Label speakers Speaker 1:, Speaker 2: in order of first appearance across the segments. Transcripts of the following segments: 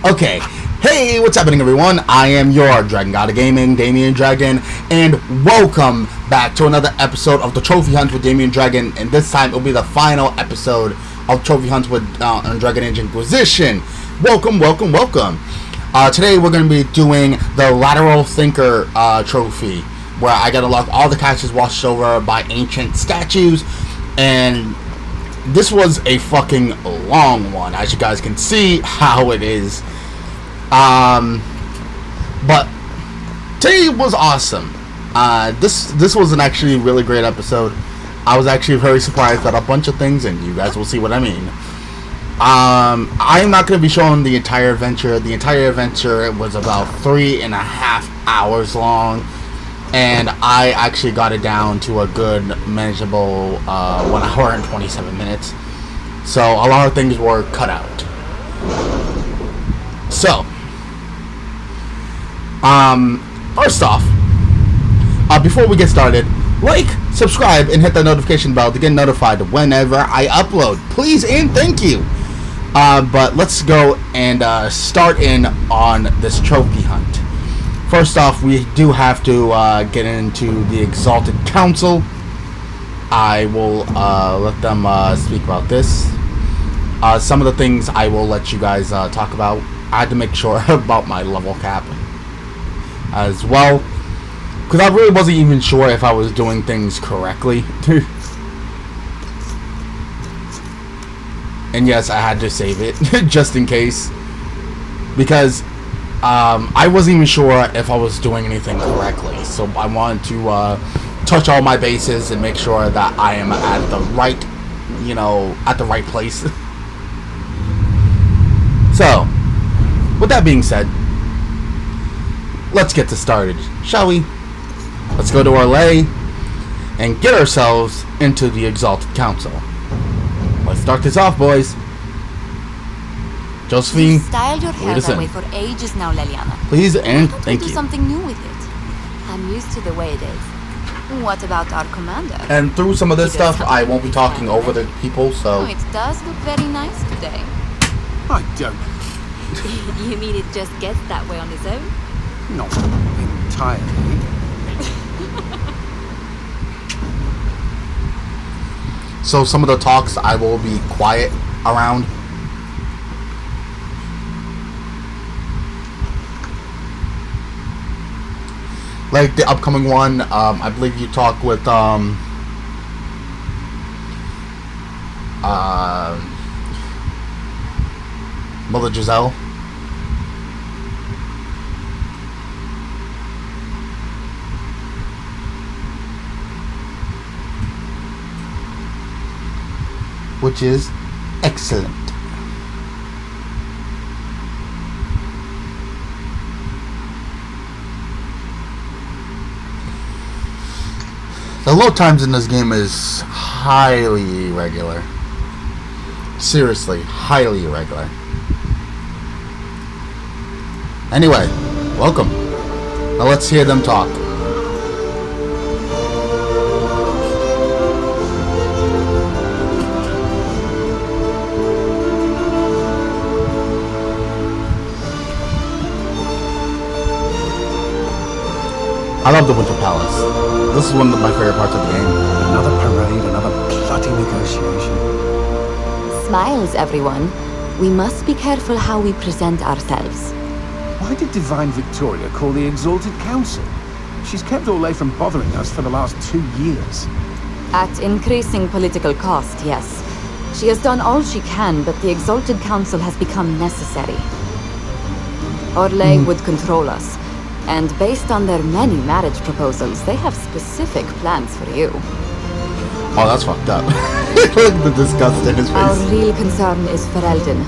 Speaker 1: Okay, hey, what's happening, everyone? I am your Dragon God of Gaming, Damian Dragon, and welcome back to another episode of the Trophy Hunt with Damian Dragon. And this time, it'll be the final episode of Trophy Hunt with Dragon Age Inquisition. Welcome. Today, we're going to be doing the Lateral Thinker trophy, where I got to unlock all the caches washed over by ancient statues, and this was a fucking long one, as you guys can see how it is. But today was awesome. This was an actually really great episode. I was actually very surprised at a bunch of things, and you guys will see what I mean. I'm not going to be showing the entire adventure. The entire adventure was about 3.5 hours long, and I actually got it down to a good, manageable 1 hour and 27 minutes. So a lot of things were cut out. So, first off, before we get started, like, subscribe, and hit the notification bell to get notified whenever I upload. Please and thank you. But let's go and start in on this trophy hunt. First off, we do have to get into the Exalted Council. I will let them speak about this. Some of the things I will let you guys talk about. I had to make sure about my level cap as well, because I really wasn't even sure if I was doing things correctly. And yes, I had to save it just in case, because I wasn't even sure if I was doing anything correctly. So I wanted to touch all my bases and make sure that I am at the right, at the right place. So, with that being said, let's get this started, shall we? Let's go to our lay and get ourselves into the Exalted Council. Let's start this off, boys. Josephine,
Speaker 2: you've styled your hair that way for ages now, Leliana.
Speaker 1: Please and
Speaker 2: Why don't
Speaker 1: thank
Speaker 2: we do
Speaker 1: you.
Speaker 2: something new with it? I'm used to the way it is. What about our commander?
Speaker 1: And through some of this
Speaker 2: He does
Speaker 1: stuff,
Speaker 2: have
Speaker 1: I won't be talking over the people, so...
Speaker 2: Oh, it does look very nice today.
Speaker 3: I don't.
Speaker 2: You mean it just gets that way on its own?
Speaker 3: Not entirely.
Speaker 1: So some of the talks I will be quiet around. Like the upcoming one, I believe you talk with Mother Giselle. Which is excellent. The load times in this game is highly irregular. Seriously, highly irregular. Anyway, welcome. Now let's hear them talk. I love the Winter Palace. This is one of my favorite parts of the game.
Speaker 3: Another parade, another bloody negotiation.
Speaker 2: Smiles, everyone. We must be careful how we present ourselves.
Speaker 3: Why did Divine Victoria call the Exalted Council? She's kept Orlais from bothering us for the last 2 years.
Speaker 2: At increasing political cost, yes. She has done all she can, but the Exalted Council has become necessary. Orlais would control us. And based on their many marriage proposals, they have specific plans for you.
Speaker 1: Oh, that's fucked up. Look at the disgust in his face.
Speaker 2: Our real concern is for Eldon.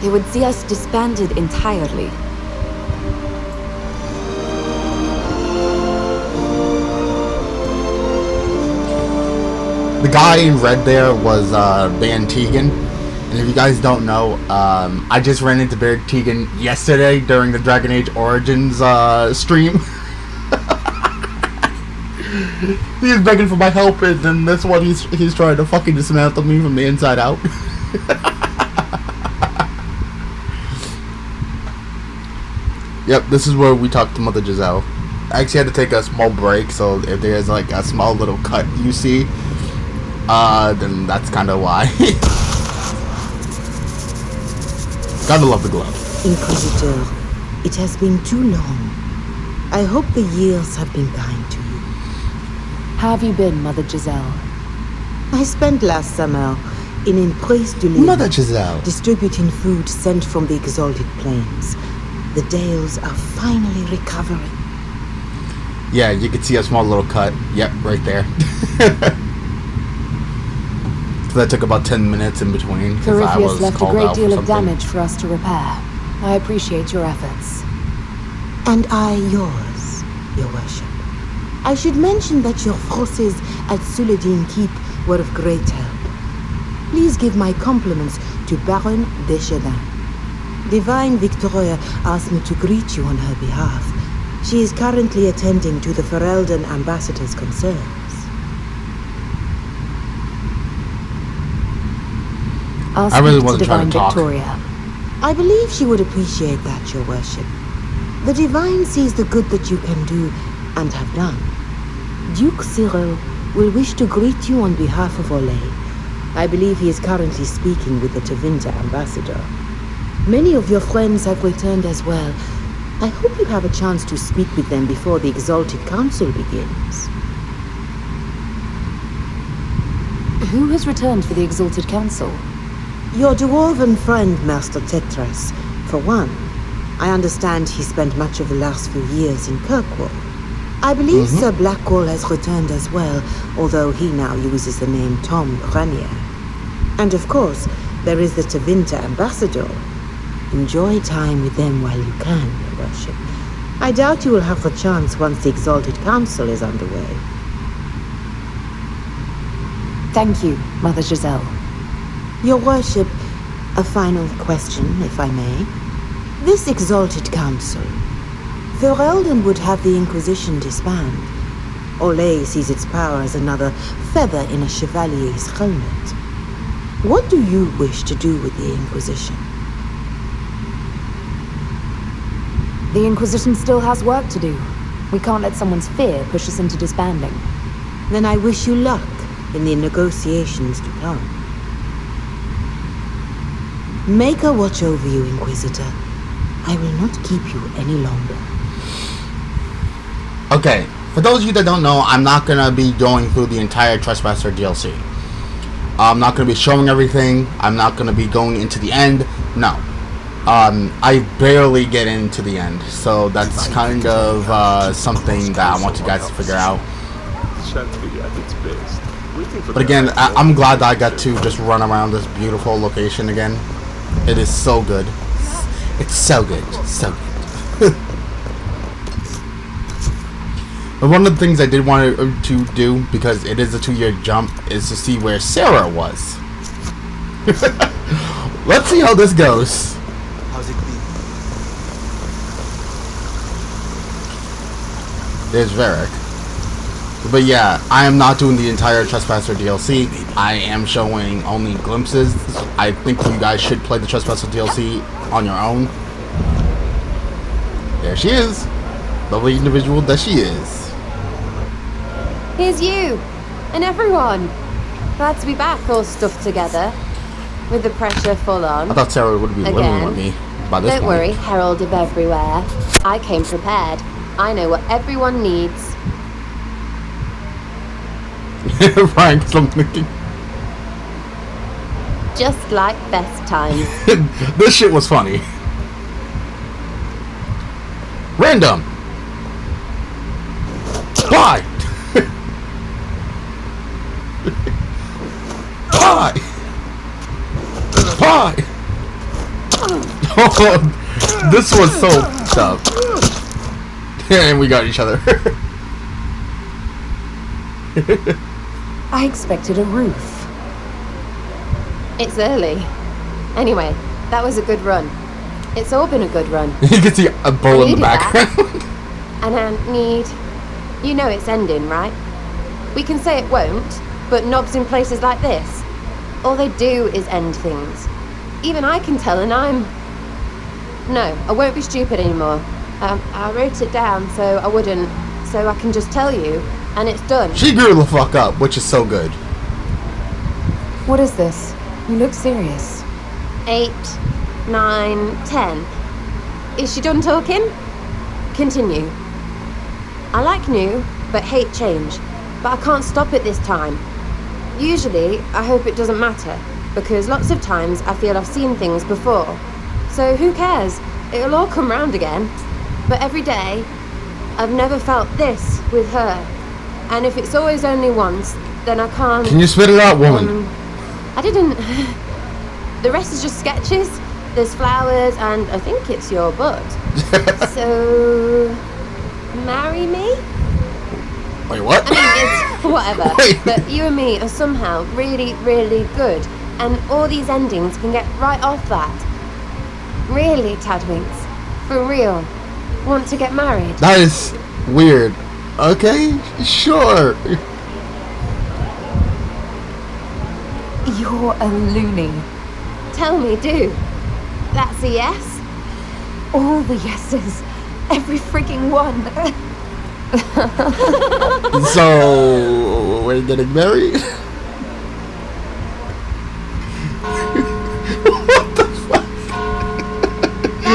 Speaker 2: He would see us disbanded entirely.
Speaker 1: The guy in red there was Van Tegan. And if you guys don't know, I just ran into Van Tegan yesterday during the Dragon Age Origins stream. He's begging for my help, and then that's what he's trying to fucking dismantle me from the inside out. Yep, this is where we talk to Mother Giselle. I actually had to take a small break, so if there's like a small little cut you see, then that's kind of why. Gotta love the glove.
Speaker 4: Inquisitor, it has been too long. I hope the years have been kind to you.
Speaker 2: How have you been, Mother Giselle?
Speaker 4: I spent last summer in Empress de l'Île,
Speaker 1: Mother Giselle.
Speaker 4: distributing food sent from the exalted plains. The Dales are finally recovering.
Speaker 1: Yeah, you can see a small little cut. Yep, right there. So that took about 10 minutes in between.
Speaker 2: Corypheus left a great deal of damage for us to repair. I appreciate your efforts.
Speaker 4: And I yours, your worship. I should mention that your forces at Suladin Keep were of great help. Please give my compliments to Baron Deschedin. Divine Victoria asked me to greet you on her behalf. She is currently attending to the Ferelden ambassador's concerns.
Speaker 2: I'll
Speaker 1: I really
Speaker 2: speak
Speaker 1: wasn't
Speaker 2: to
Speaker 1: trying
Speaker 2: Divine
Speaker 1: to talk.
Speaker 2: Victoria.
Speaker 4: I believe she would appreciate that, your worship. The Divine sees the good that you can do and have done. Duke Cyril will wish to greet you on behalf of Olay. I believe he is currently speaking with the Tevinter ambassador. Many of your friends have returned as well. I hope you have a chance to speak with them before the Exalted Council begins.
Speaker 2: Who has returned for the Exalted Council?
Speaker 4: Your dwarven friend, Master Tetras, for one. I understand he spent much of the last few years in Kirkwall. I believe Sir Blackwall has returned as well, although he now uses the name Tom Granier. And of course, there is the Tevinter ambassador. Enjoy time with them while you can, your worship. I doubt you will have the chance once the Exalted Council is underway.
Speaker 2: Thank you, Mother Giselle.
Speaker 4: Your worship, a final question, if I may. This Exalted Council, Ferelden would have the Inquisition disband. Olay sees its power as another feather in a chevalier's helmet. What do you wish to do with the Inquisition?
Speaker 2: The Inquisition still has work to do. We can't let someone's fear push us into disbanding.
Speaker 4: Then I wish you luck in the negotiations to come. Make her watch over you, Inquisitor. I will not keep you any longer.
Speaker 1: Okay, for those of you that don't know, I'm not gonna be going through the entire Trespasser DLC. I'm not gonna be showing everything. I'm not gonna be going into the end. No. I barely get into the end, so that's kind of something that I want you guys to figure out. But again, I'm glad that I got to just run around this beautiful location again. It is so good. It's so good. So good. But one of the things I did want to do, because it is a 2-year jump, is to see where Sarah was. Let's see how this goes.
Speaker 5: How's it been?
Speaker 1: There's Varric. But yeah, I am not doing the entire Trespasser DLC. I am showing only glimpses. I think you guys should play the Trespasser DLC on your own. There she is. Lovely individual that she is.
Speaker 6: Here's you, and everyone. Glad to be back, all stuffed together, with the pressure full on.
Speaker 1: I thought Sarah would be living with me by this
Speaker 6: Don't
Speaker 1: point.
Speaker 6: worry, Herald of Everywhere. I came prepared. I know what everyone needs.
Speaker 1: Frank, something.
Speaker 6: Just like best times.
Speaker 1: This shit was funny. Random. Bye. Bye. Bye. Oh, this was so tough. And we got each other.
Speaker 2: I expected a roof.
Speaker 6: It's early. Anyway, that was a good run. It's all been a good run.
Speaker 1: You can see a bull in the
Speaker 6: needed
Speaker 1: background.
Speaker 6: And I need... You know it's ending, right? We can say it won't, but knobs in places like this, all they do is end things. Even I can tell, and I'm... No, I won't be stupid anymore. I wrote it down so I can just tell you, and it's done.
Speaker 1: She grew the fuck up, which is so good.
Speaker 2: What is this? You look serious.
Speaker 6: 8, 9, 10. Is she done talking? Continue. I like new, but hate change. But I can't stop it this time. Usually, I hope it doesn't matter, because lots of times I feel I've seen things before. So who cares? It'll all come round again. But every day, I've never felt this with her. And if it's always only once, then I can't...
Speaker 1: Can you spit it out, woman?
Speaker 6: I didn't... The rest is just sketches. There's flowers, and I think it's your butt. So... marry me?
Speaker 1: Wait, what?
Speaker 6: I mean, it's whatever.
Speaker 1: Wait.
Speaker 6: But you and me are somehow really, really good. And all these endings can get right off that. Really, Tadwinks? For real? Want to get married?
Speaker 1: That is weird. Okay, sure.
Speaker 2: You're a loony.
Speaker 6: Tell me, do. That's a yes?
Speaker 2: All the yeses. Every freaking one.
Speaker 1: So, we're getting married? What the fuck?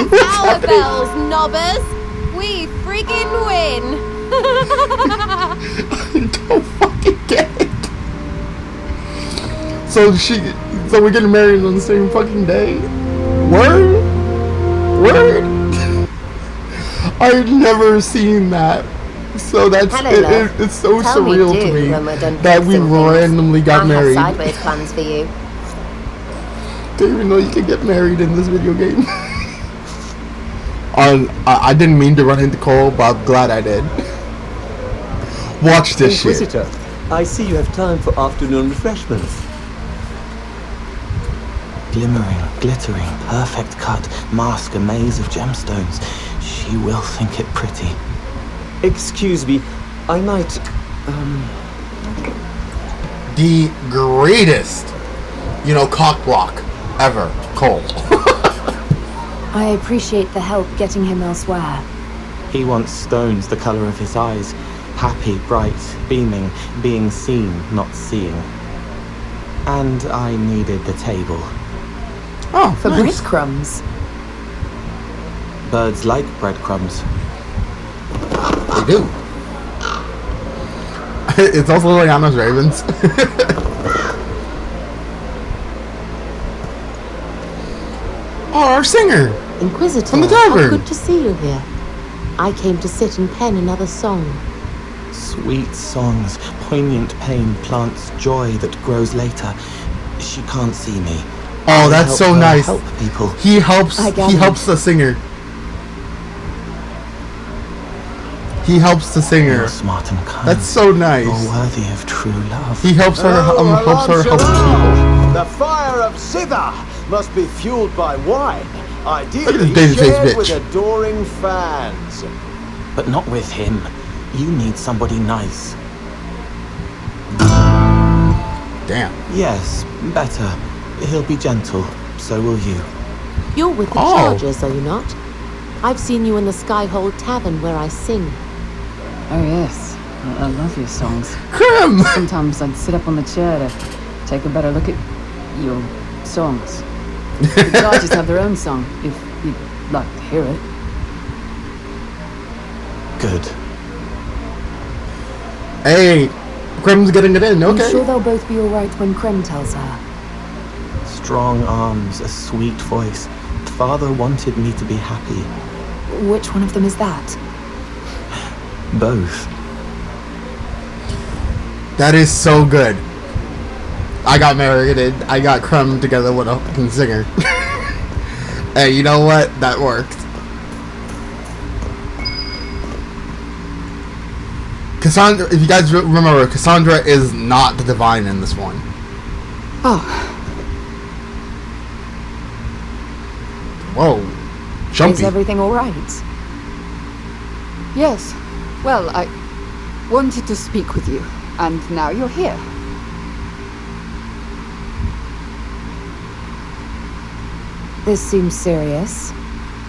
Speaker 6: That's our bells, knobbers. We freaking win.
Speaker 1: I don't fucking get it. So we're getting married on the same fucking day? Word? I've never seen that. So that's it's so
Speaker 6: Tell
Speaker 1: surreal
Speaker 6: me,
Speaker 1: to me
Speaker 6: when we're done
Speaker 1: that we
Speaker 6: fixing things.
Speaker 1: randomly got married.
Speaker 6: I have sideways plans for you.
Speaker 1: Didn't even know you could get married in this video game. I didn't mean to run into Cole, but I'm glad I did. Watch this shit.
Speaker 5: Inquisitor, I see you have time for afternoon refreshments.
Speaker 7: Glimmering, glittering, perfect cut, mask a maze of gemstones. She will think it pretty.
Speaker 5: Excuse me, I might,
Speaker 1: The greatest, cock block ever, Cole.
Speaker 2: I appreciate the help getting him elsewhere.
Speaker 7: He wants stones the color of his eyes. Happy, bright, beaming, being seen, not seeing. And I needed the table.
Speaker 1: Oh,
Speaker 2: For
Speaker 1: nice.
Speaker 2: breadcrumbs.
Speaker 7: Birds like breadcrumbs.
Speaker 1: They do. It's also Liliana's Ravens. Oh, our singer!
Speaker 4: Inquisitor,
Speaker 1: From the
Speaker 4: how
Speaker 1: tavern.
Speaker 4: good to see you here. I came to sit and pen another song.
Speaker 7: Sweet songs, poignant pain plants joy that grows later. She can't see me.
Speaker 1: Oh,
Speaker 7: I
Speaker 1: that's
Speaker 7: help
Speaker 1: so
Speaker 7: her
Speaker 1: nice.
Speaker 7: Help people.
Speaker 1: He helps
Speaker 2: I got it.
Speaker 1: the singer. He helps the singer.
Speaker 7: You're smart and kind.
Speaker 1: That's so nice.
Speaker 7: You're worthy of true love.
Speaker 1: He helps her help people.
Speaker 8: The fire of Sitha must be fueled by wine,
Speaker 1: Look at this
Speaker 8: ideally
Speaker 1: baby-faced
Speaker 8: shared with
Speaker 1: bitch.
Speaker 8: adoring fans.
Speaker 7: But not with him. You need somebody nice.
Speaker 1: Damn.
Speaker 7: Yes, better. He'll be gentle. So will you.
Speaker 4: You're with the
Speaker 1: Oh.
Speaker 4: Chargers, are you not? I've seen you in the Skyhold Tavern where I sing.
Speaker 9: Oh yes, I love your songs.
Speaker 1: Crim!
Speaker 9: Sometimes I'd sit up on the chair to take a better look at your songs. The Chargers have their own song, if you'd like to hear it.
Speaker 7: Good.
Speaker 1: Hey, Crim's getting it in,
Speaker 2: I'm
Speaker 1: okay.
Speaker 2: sure they'll both be alright when Krem tells her.
Speaker 7: Strong arms, a sweet voice. Father wanted me to be happy.
Speaker 2: Which one of them is that?
Speaker 7: Both.
Speaker 1: That is so good. I got married and I got Crumb together with a fucking singer. Hey, you know what? That worked. Cassandra, if you guys remember, Cassandra is not the divine in this one.
Speaker 9: Oh,
Speaker 1: Whoa.
Speaker 2: Is
Speaker 1: Jumpy.
Speaker 2: everything alright?
Speaker 9: yes. Well, I wanted to speak with you, and now you're here.
Speaker 2: This seems serious.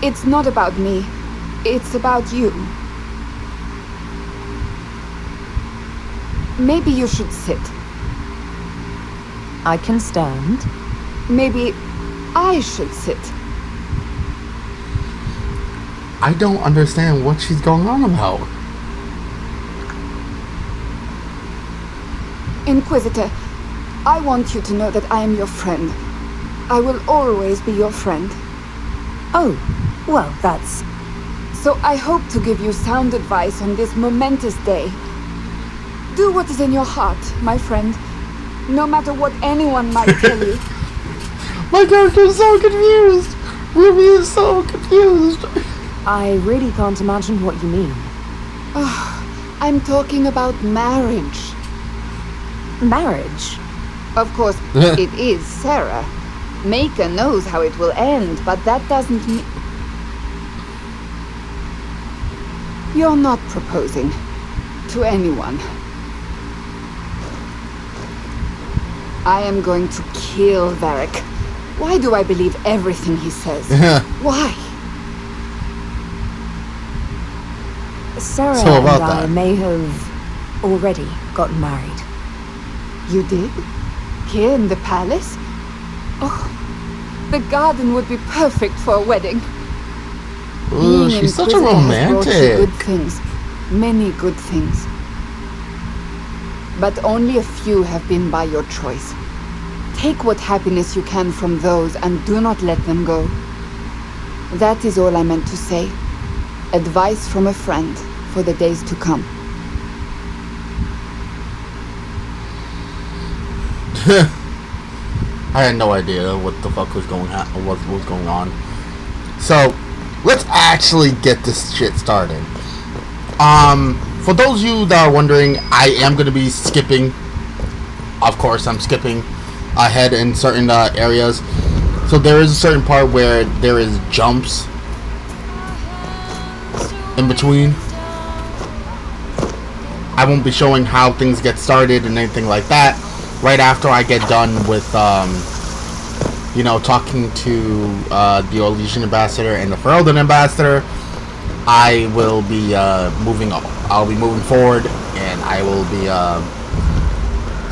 Speaker 9: It's not about me.
Speaker 10: It's about you. Maybe you should sit.
Speaker 2: I can stand.
Speaker 10: Maybe I should sit.
Speaker 1: I don't understand what she's going on about.
Speaker 10: Inquisitor, I want you to know that I am your friend. I will always be your friend.
Speaker 2: Oh, well, that's...
Speaker 10: So I hope to give you sound advice on this momentous day. Do what is in your heart, my friend. No matter what anyone might tell you.
Speaker 1: My character is so confused. Ruby is so confused.
Speaker 2: I really can't imagine what you mean.
Speaker 10: I'm talking about marriage.
Speaker 2: Marriage?
Speaker 10: Of course, it is Sarah. Maker knows how it will end, but that doesn't mean... You're not proposing to anyone. I am going to kill Varric. Why do I believe everything he says? Why?
Speaker 2: Sarah
Speaker 1: So
Speaker 2: and
Speaker 1: about
Speaker 2: I
Speaker 1: that.
Speaker 2: may have already gotten married.
Speaker 10: You did? Here in the palace? Oh, the garden would be perfect for a wedding.
Speaker 1: Ooh,
Speaker 10: Being
Speaker 1: she's such a
Speaker 10: Inquisitor has brought you
Speaker 1: romantic.
Speaker 10: good things. Many good things. But only a few have been by your choice. Take what happiness you can from those and do not let them go. That is all I meant to say. Advice from a friend for the days to come.
Speaker 1: I had no idea what the fuck was going on. What was going on. So, let's actually get this shit started. For those of you that are wondering, I am going to be skipping. Of course, I'm skipping ahead in certain areas. So there is a certain part where there is jumps in between. I won't be showing how things get started and anything like that. Right after I get done with, you know, talking to the Elysian Ambassador and the Ferelden Ambassador, I will be moving. I'll be moving forward, and I will be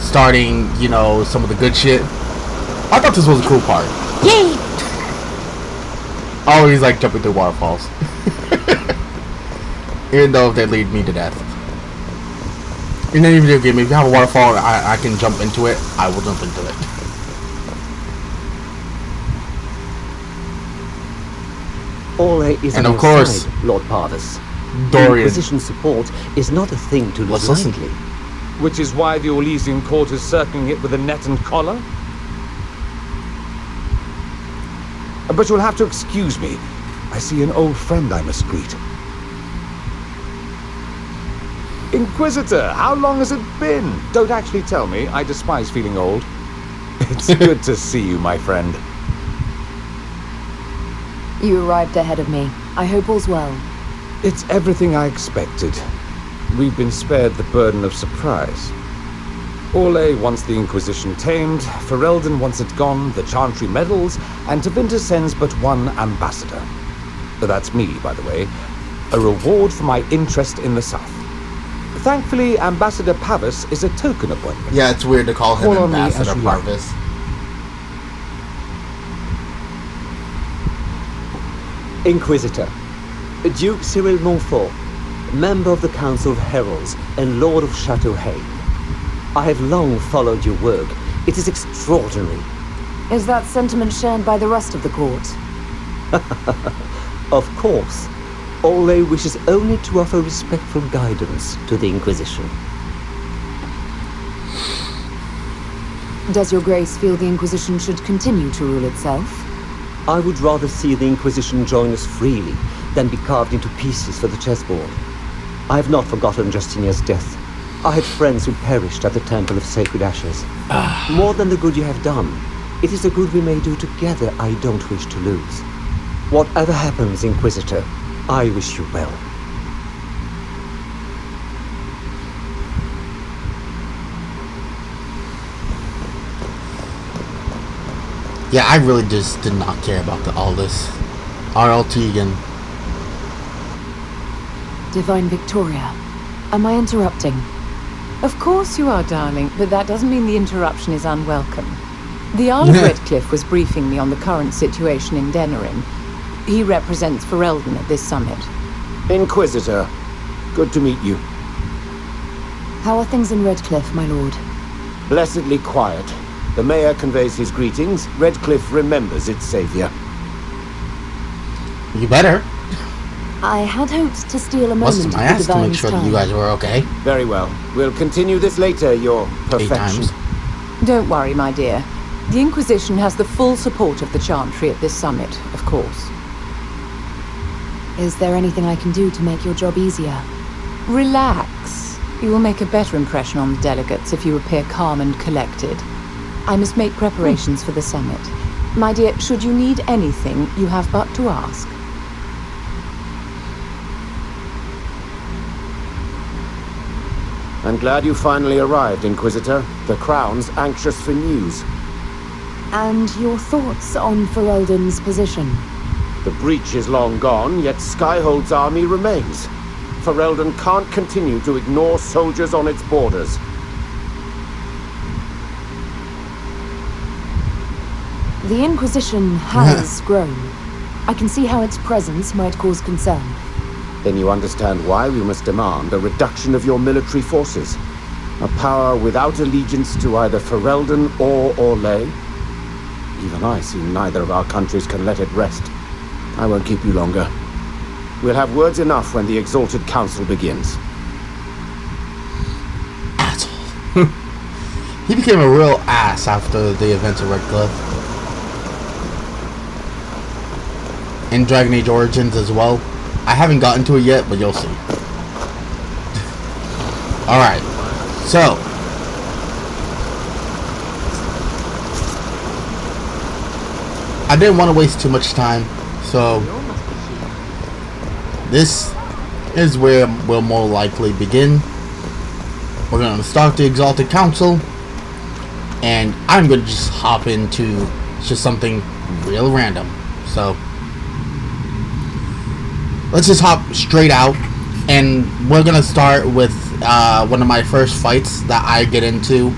Speaker 1: starting, you know, some of the good shit. I thought this was a cool part.
Speaker 2: Yay!
Speaker 1: Always like jumping through waterfalls, even though they lead me to death. In any video game, if you have a waterfall, I can jump into it. I will jump into it.
Speaker 5: Ole is
Speaker 1: And
Speaker 5: on
Speaker 1: of
Speaker 5: your
Speaker 1: course,
Speaker 5: side, Lord Parvis.
Speaker 1: Dorian.
Speaker 5: Inquisition support is not a thing to lose
Speaker 1: Let's listen.
Speaker 5: lightly.
Speaker 3: Which is why the Orlesian court is circling it with a net and collar? But you'll have to excuse me. I see an old friend I must greet. Inquisitor, how long has it been? Don't actually tell me. I despise feeling old. It's good to see you, my friend.
Speaker 2: You arrived ahead of me. I hope all's well.
Speaker 3: It's everything I expected. We've been spared the burden of surprise. Orlais wants the Inquisition tamed, Ferelden wants it gone, the Chantry meddles, and Tevinter sends but one ambassador. That's me, by the way. A reward for my interest in the South. Thankfully, Ambassador Pavis is a token appointment.
Speaker 1: Yeah, it's weird to call him
Speaker 3: Call on me as
Speaker 1: Ambassador
Speaker 3: you like.
Speaker 1: Parvis.
Speaker 5: Inquisitor, Duke Cyril Montfort, member of the Council of Heralds and Lord of Chateau Hay. I have long followed your work. It is extraordinary.
Speaker 2: Is that sentiment shared by the rest of the court?
Speaker 5: Of course, Ole wishes only to offer respectful guidance to the Inquisition.
Speaker 2: Does your grace feel the Inquisition should continue to rule itself?
Speaker 5: I would rather see the Inquisition join us freely than be carved into pieces for the chessboard. I have not forgotten Justinia's death. I had friends who perished at the Temple of Sacred Ashes. More than the good you have done, it is the good we may do together I don't wish to lose. Whatever happens, Inquisitor, I wish you well.
Speaker 1: Yeah, I really just did not care about all this RLT again.
Speaker 9: Divine Victoria. Am I interrupting?
Speaker 11: Of course you are, darling, but that doesn't mean the interruption is unwelcome. The Earl of Redcliffe was briefing me on the current situation in Denerim. He represents Ferelden at this summit.
Speaker 8: Inquisitor, good to meet you.
Speaker 9: How are things in Redcliffe, my lord?
Speaker 8: Blessedly quiet. The mayor conveys his greetings. Redcliffe remembers its savior.
Speaker 1: You better.
Speaker 9: I had hoped to steal a moment
Speaker 1: Busted my ass
Speaker 9: of the
Speaker 1: to make
Speaker 9: Divine's
Speaker 1: sure that
Speaker 9: time.
Speaker 1: you guys were okay.
Speaker 8: Very well. We'll continue this later, your
Speaker 1: 8
Speaker 8: perfection.
Speaker 1: times.
Speaker 11: Don't worry, my dear. The Inquisition has the full support of the Chantry at this summit, of course.
Speaker 9: Is there anything I can do to make your job easier?
Speaker 11: Relax. You will make a better impression on the delegates if you appear calm and collected. I must make preparations for the summit. My dear, should you need anything, you have but to ask.
Speaker 8: I'm glad you finally arrived, Inquisitor. The Crown's anxious for news.
Speaker 9: And your thoughts on Ferelden's position?
Speaker 8: The breach is long gone, yet Skyhold's army remains. Ferelden can't continue to ignore soldiers on its borders.
Speaker 9: The Inquisition has grown. I can see how its presence might cause concern.
Speaker 8: Then you understand why we must demand a reduction of your military forces. A power without allegiance to either Ferelden or Orlais. Even I see neither of our countries can let it rest. I won't keep you longer. We'll have words enough when the Exalted Council begins.
Speaker 1: Asshole. He became a real ass after the events of Redcliffe. And Dragon Age Origins as well. I haven't gotten to it yet, but you'll see. Alright. So. I didn't want to waste too much time. So. This is where we'll more likely begin. We're going to start the Exalted Council. And I'm going to just hop into just something real random. So. Let's just hop straight out, and we're gonna start with one of my first fights that I get into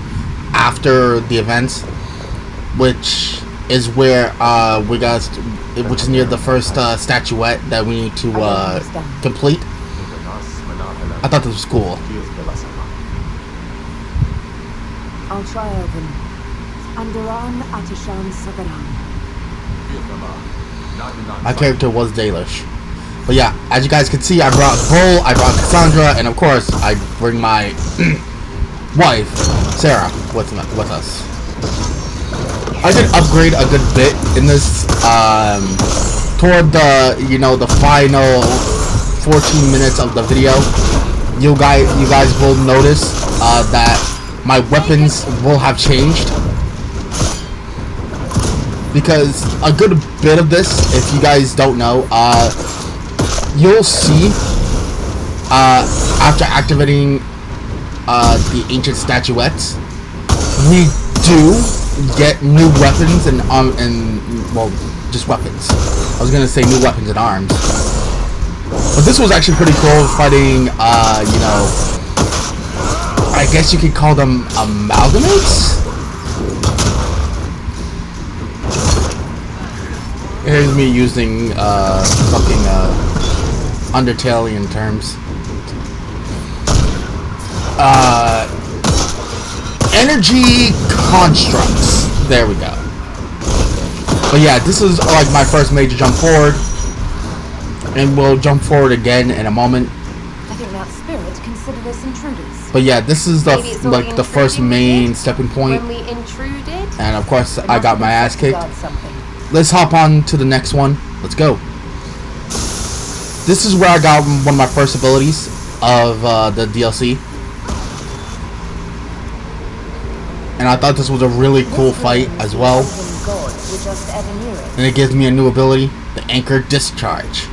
Speaker 1: after the events, which is where which is near the first statuette that we need to complete. I thought this was cool.
Speaker 9: I'll try Elven. Andoran Atishan Sagaran.
Speaker 1: My character was Dalish. But yeah, as you guys can see, I brought Bull, I brought Cassandra, and of course, I bring my wife, Sarah, with us. I did upgrade a good bit in this, toward the, the final 14 minutes of the video. You guys will notice, that my weapons will have changed. Because a good bit of this, if you guys don't know, you'll see after activating the ancient statuettes, we do get new weapons and well, just weapons. I was gonna say new weapons and arms, but this was actually pretty cool. Fighting, I guess you could call them amalgamates. Here's me using fucking Undertalean terms. Energy constructs. There we go. But yeah, this is like my first major jump forward, and we'll jump forward again in a moment.
Speaker 2: I think that spirit considered us intruders.
Speaker 1: But yeah, this is the first main stepping point.
Speaker 6: When we intruded?
Speaker 1: And of course, I got my ass kicked. Let's hop on to the next one. Let's go. This is where I got one of my first abilities of the DLC. And I thought this was a really cool fight as well. And it gives me a new ability, the Anchor Discharge.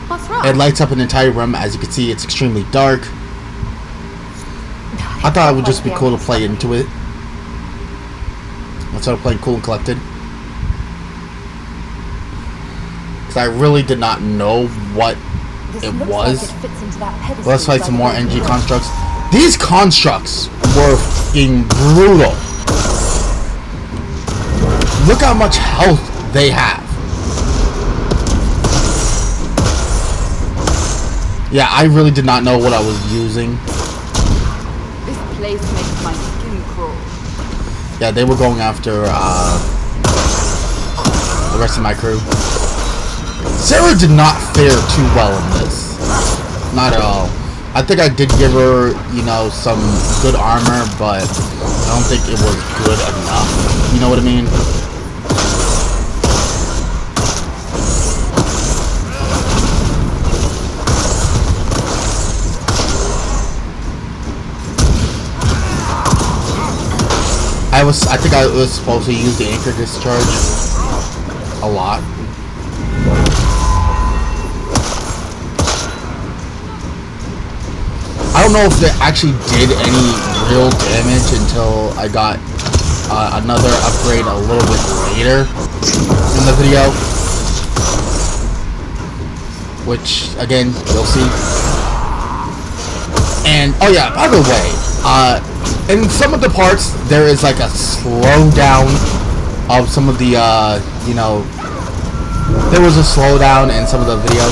Speaker 6: What's wrong?
Speaker 1: It lights up an entire room. As you can see, it's extremely dark. I thought it would just be cool to play into it. Let's start playing cool and collected. Because I really did not know what it was. Let's fight some more NG constructs. These constructs were fucking brutal. Look how much health they have. Yeah, I really did not know what I was using.
Speaker 9: This place makes my skin crawl.
Speaker 1: Yeah, they were going after the rest of my crew. Sarah did not fare too well in this. Not at all. I think I did give her, you know, some good armor, but I don't think it was good enough. You know what I mean? I think I was supposed to use the anchor discharge a lot. I don't know if they actually did any real damage until I got another upgrade a little bit later in the video. Which, again, you'll see. And, oh yeah, by the way, in some of the parts, there is like a slowdown of some of the, you know, there was a slowdown in some of the video,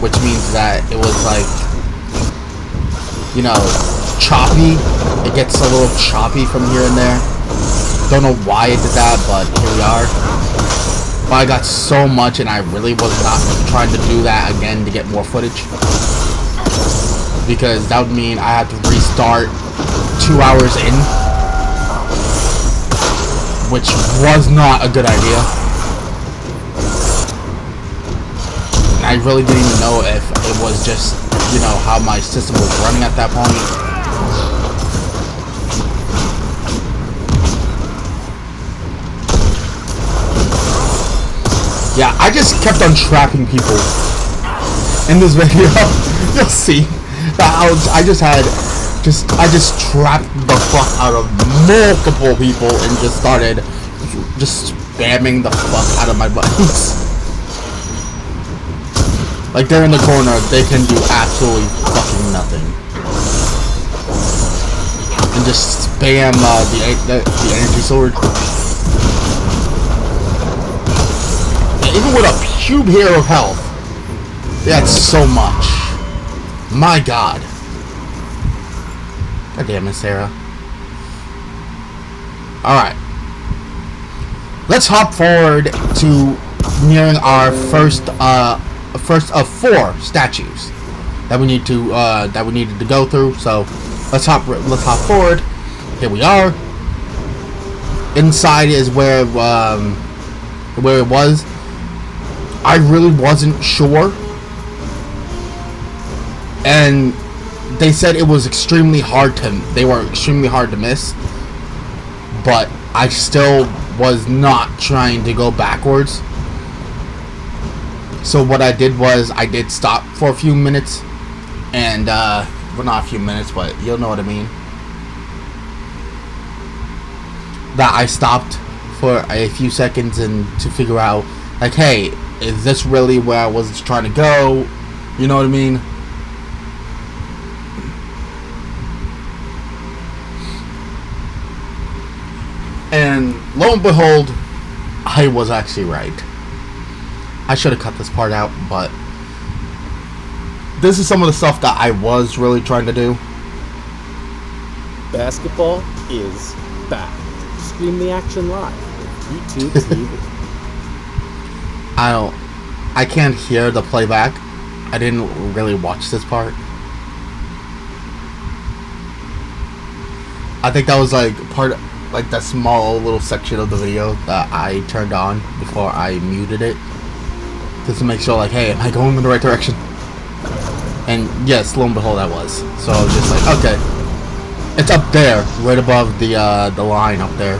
Speaker 1: which means that it was like, you know, choppy. It gets a little choppy from here and there. Don't know why it did that, but here we are. But I got so much, and I really was not trying to do that again to get more footage. Because that would mean I had to restart 2 hours in, which was not a good idea. And I really didn't even know if it was just, you know, how my system was running at that point. Yeah, I just kept on trapping people in this video. You'll see that I just trapped the fuck out of multiple people and just started just spamming the fuck out of my buttons. Like, they're in the corner, they can do absolutely fucking nothing. And just spam the energy sword. And even with a cube here of health, that's so much. My god. God damn it, Sarah. Alright. Let's hop forward to nearing our first of 4 statues that we need to needed to go through. So let's hop forward. Here we are. Inside is where it was. I really wasn't sure. And they said it was extremely hard they were extremely hard to miss, but I still was not trying to go backwards. So what I did was I did stop for a few minutes, and well, not a few minutes, but you'll know what I mean. That I stopped for a few seconds and to figure out, like, hey, is this really where I was trying to go? You know what I mean? And lo and behold, I was actually right. I should have cut this part out, but this is some of the stuff that I was really trying to do.
Speaker 12: Basketball is back. Stream the action live with YouTube TV.
Speaker 1: I can't hear the playback. I didn't really watch this part. I think that was like like that small little section of the video that I turned on before I muted it, just to make sure, like, hey, am I going in the right direction? And yes, lo and behold, I was. So I was just like, okay, it's up there, right above the line up there.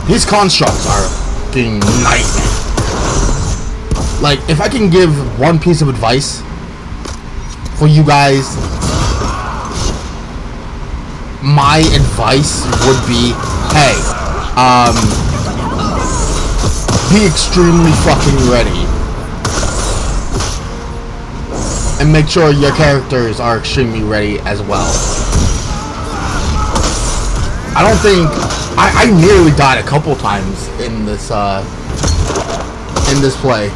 Speaker 1: These constructs are being nightmare. Like, if I can give one piece of advice for you guys, my advice would be, hey, be extremely fucking ready and make sure your characters are extremely ready as well. I don't think I nearly died a couple times in this play,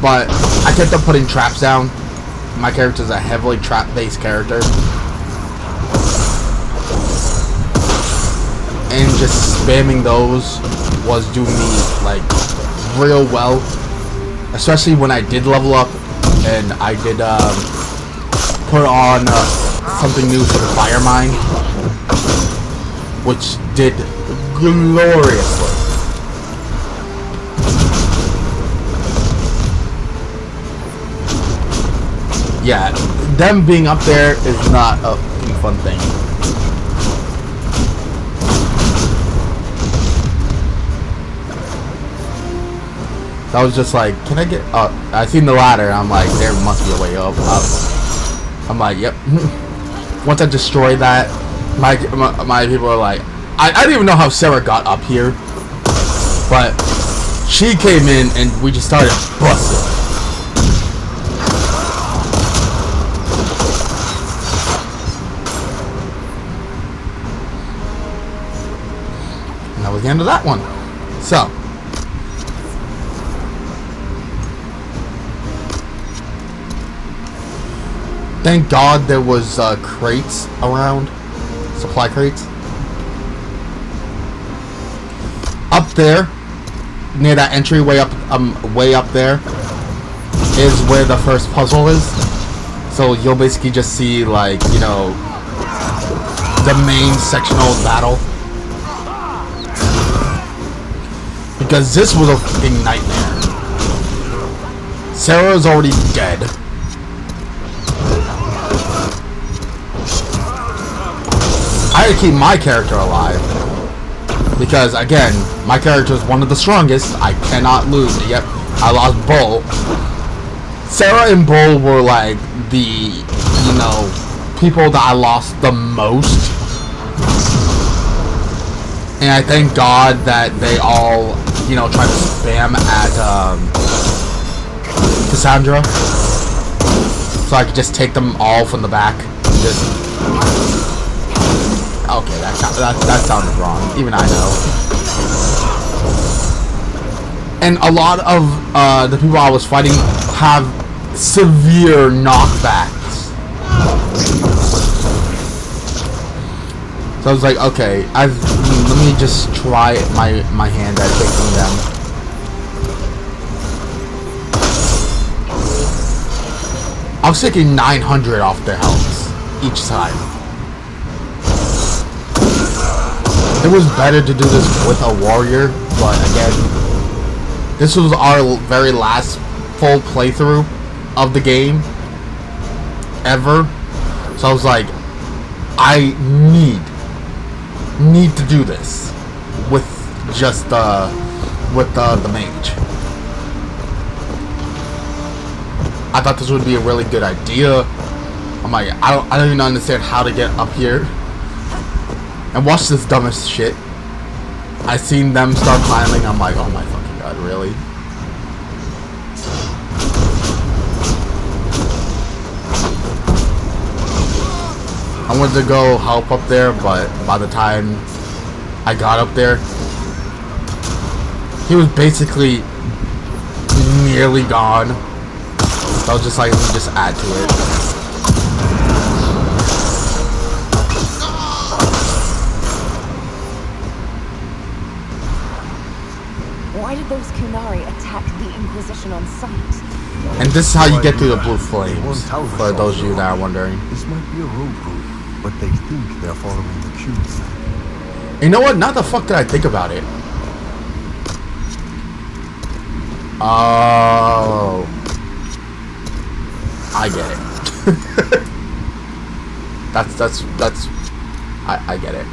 Speaker 1: but I kept on putting traps down. My character is a heavily trap-based character, and just spamming those was doing me like real well, especially when I did level up and I did put on something new for the fire mine, which did gloriously. Yeah, them being up there is not a fun thing. I was just like, can I get up? I seen the ladder, and I'm like, there must be a way up. I'm like, yep. Once I destroy that, my people are like, I didn't even know how Sarah got up here, but she came in and we just started busting. And that was the end of that one. So. Thank God there was crates around, supply crates. Up there, near that entryway up, way up there, is where the first puzzle is. So you'll basically just see, like, you know, the main sectional battle. Because this was a fucking nightmare. Sarah's already dead. I had to keep my character alive because, again, my character is one of the strongest. I cannot lose. Yep, I lost Bull. Sarah and Bull were like the, you know, people that I lost the most. And I thank God that they all, you know, tried to spam at Cassandra, so I could just take them all from the back. Just. Okay, that sounded wrong. Even I know. And a lot of the people I was fighting have severe knockbacks. So I was like, okay, let me just try my hand at taking them. I was taking 900 off their health each time. It was better to do this with a warrior, but again, this was our very last full playthrough of the game ever. So I was like, I need to do this with just the mage. I thought this would be a really good idea. I'm like, I don't even understand how to get up here. And watch this dumbest shit. I seen them start climbing. I'm like, oh my fucking god, really? I wanted to go help up there, but by the time I got up there, he was basically nearly gone. So I was just like, let me just add to it.
Speaker 11: Why did those Kunari attack the Inquisition on sight?
Speaker 1: And this is how you get through the blue flames, for those of you that are wondering.
Speaker 13: This might be a road group, but they think they're following the cues.
Speaker 1: You know what? Not the fuck did I think about it. Oh. I get it. that's I get it.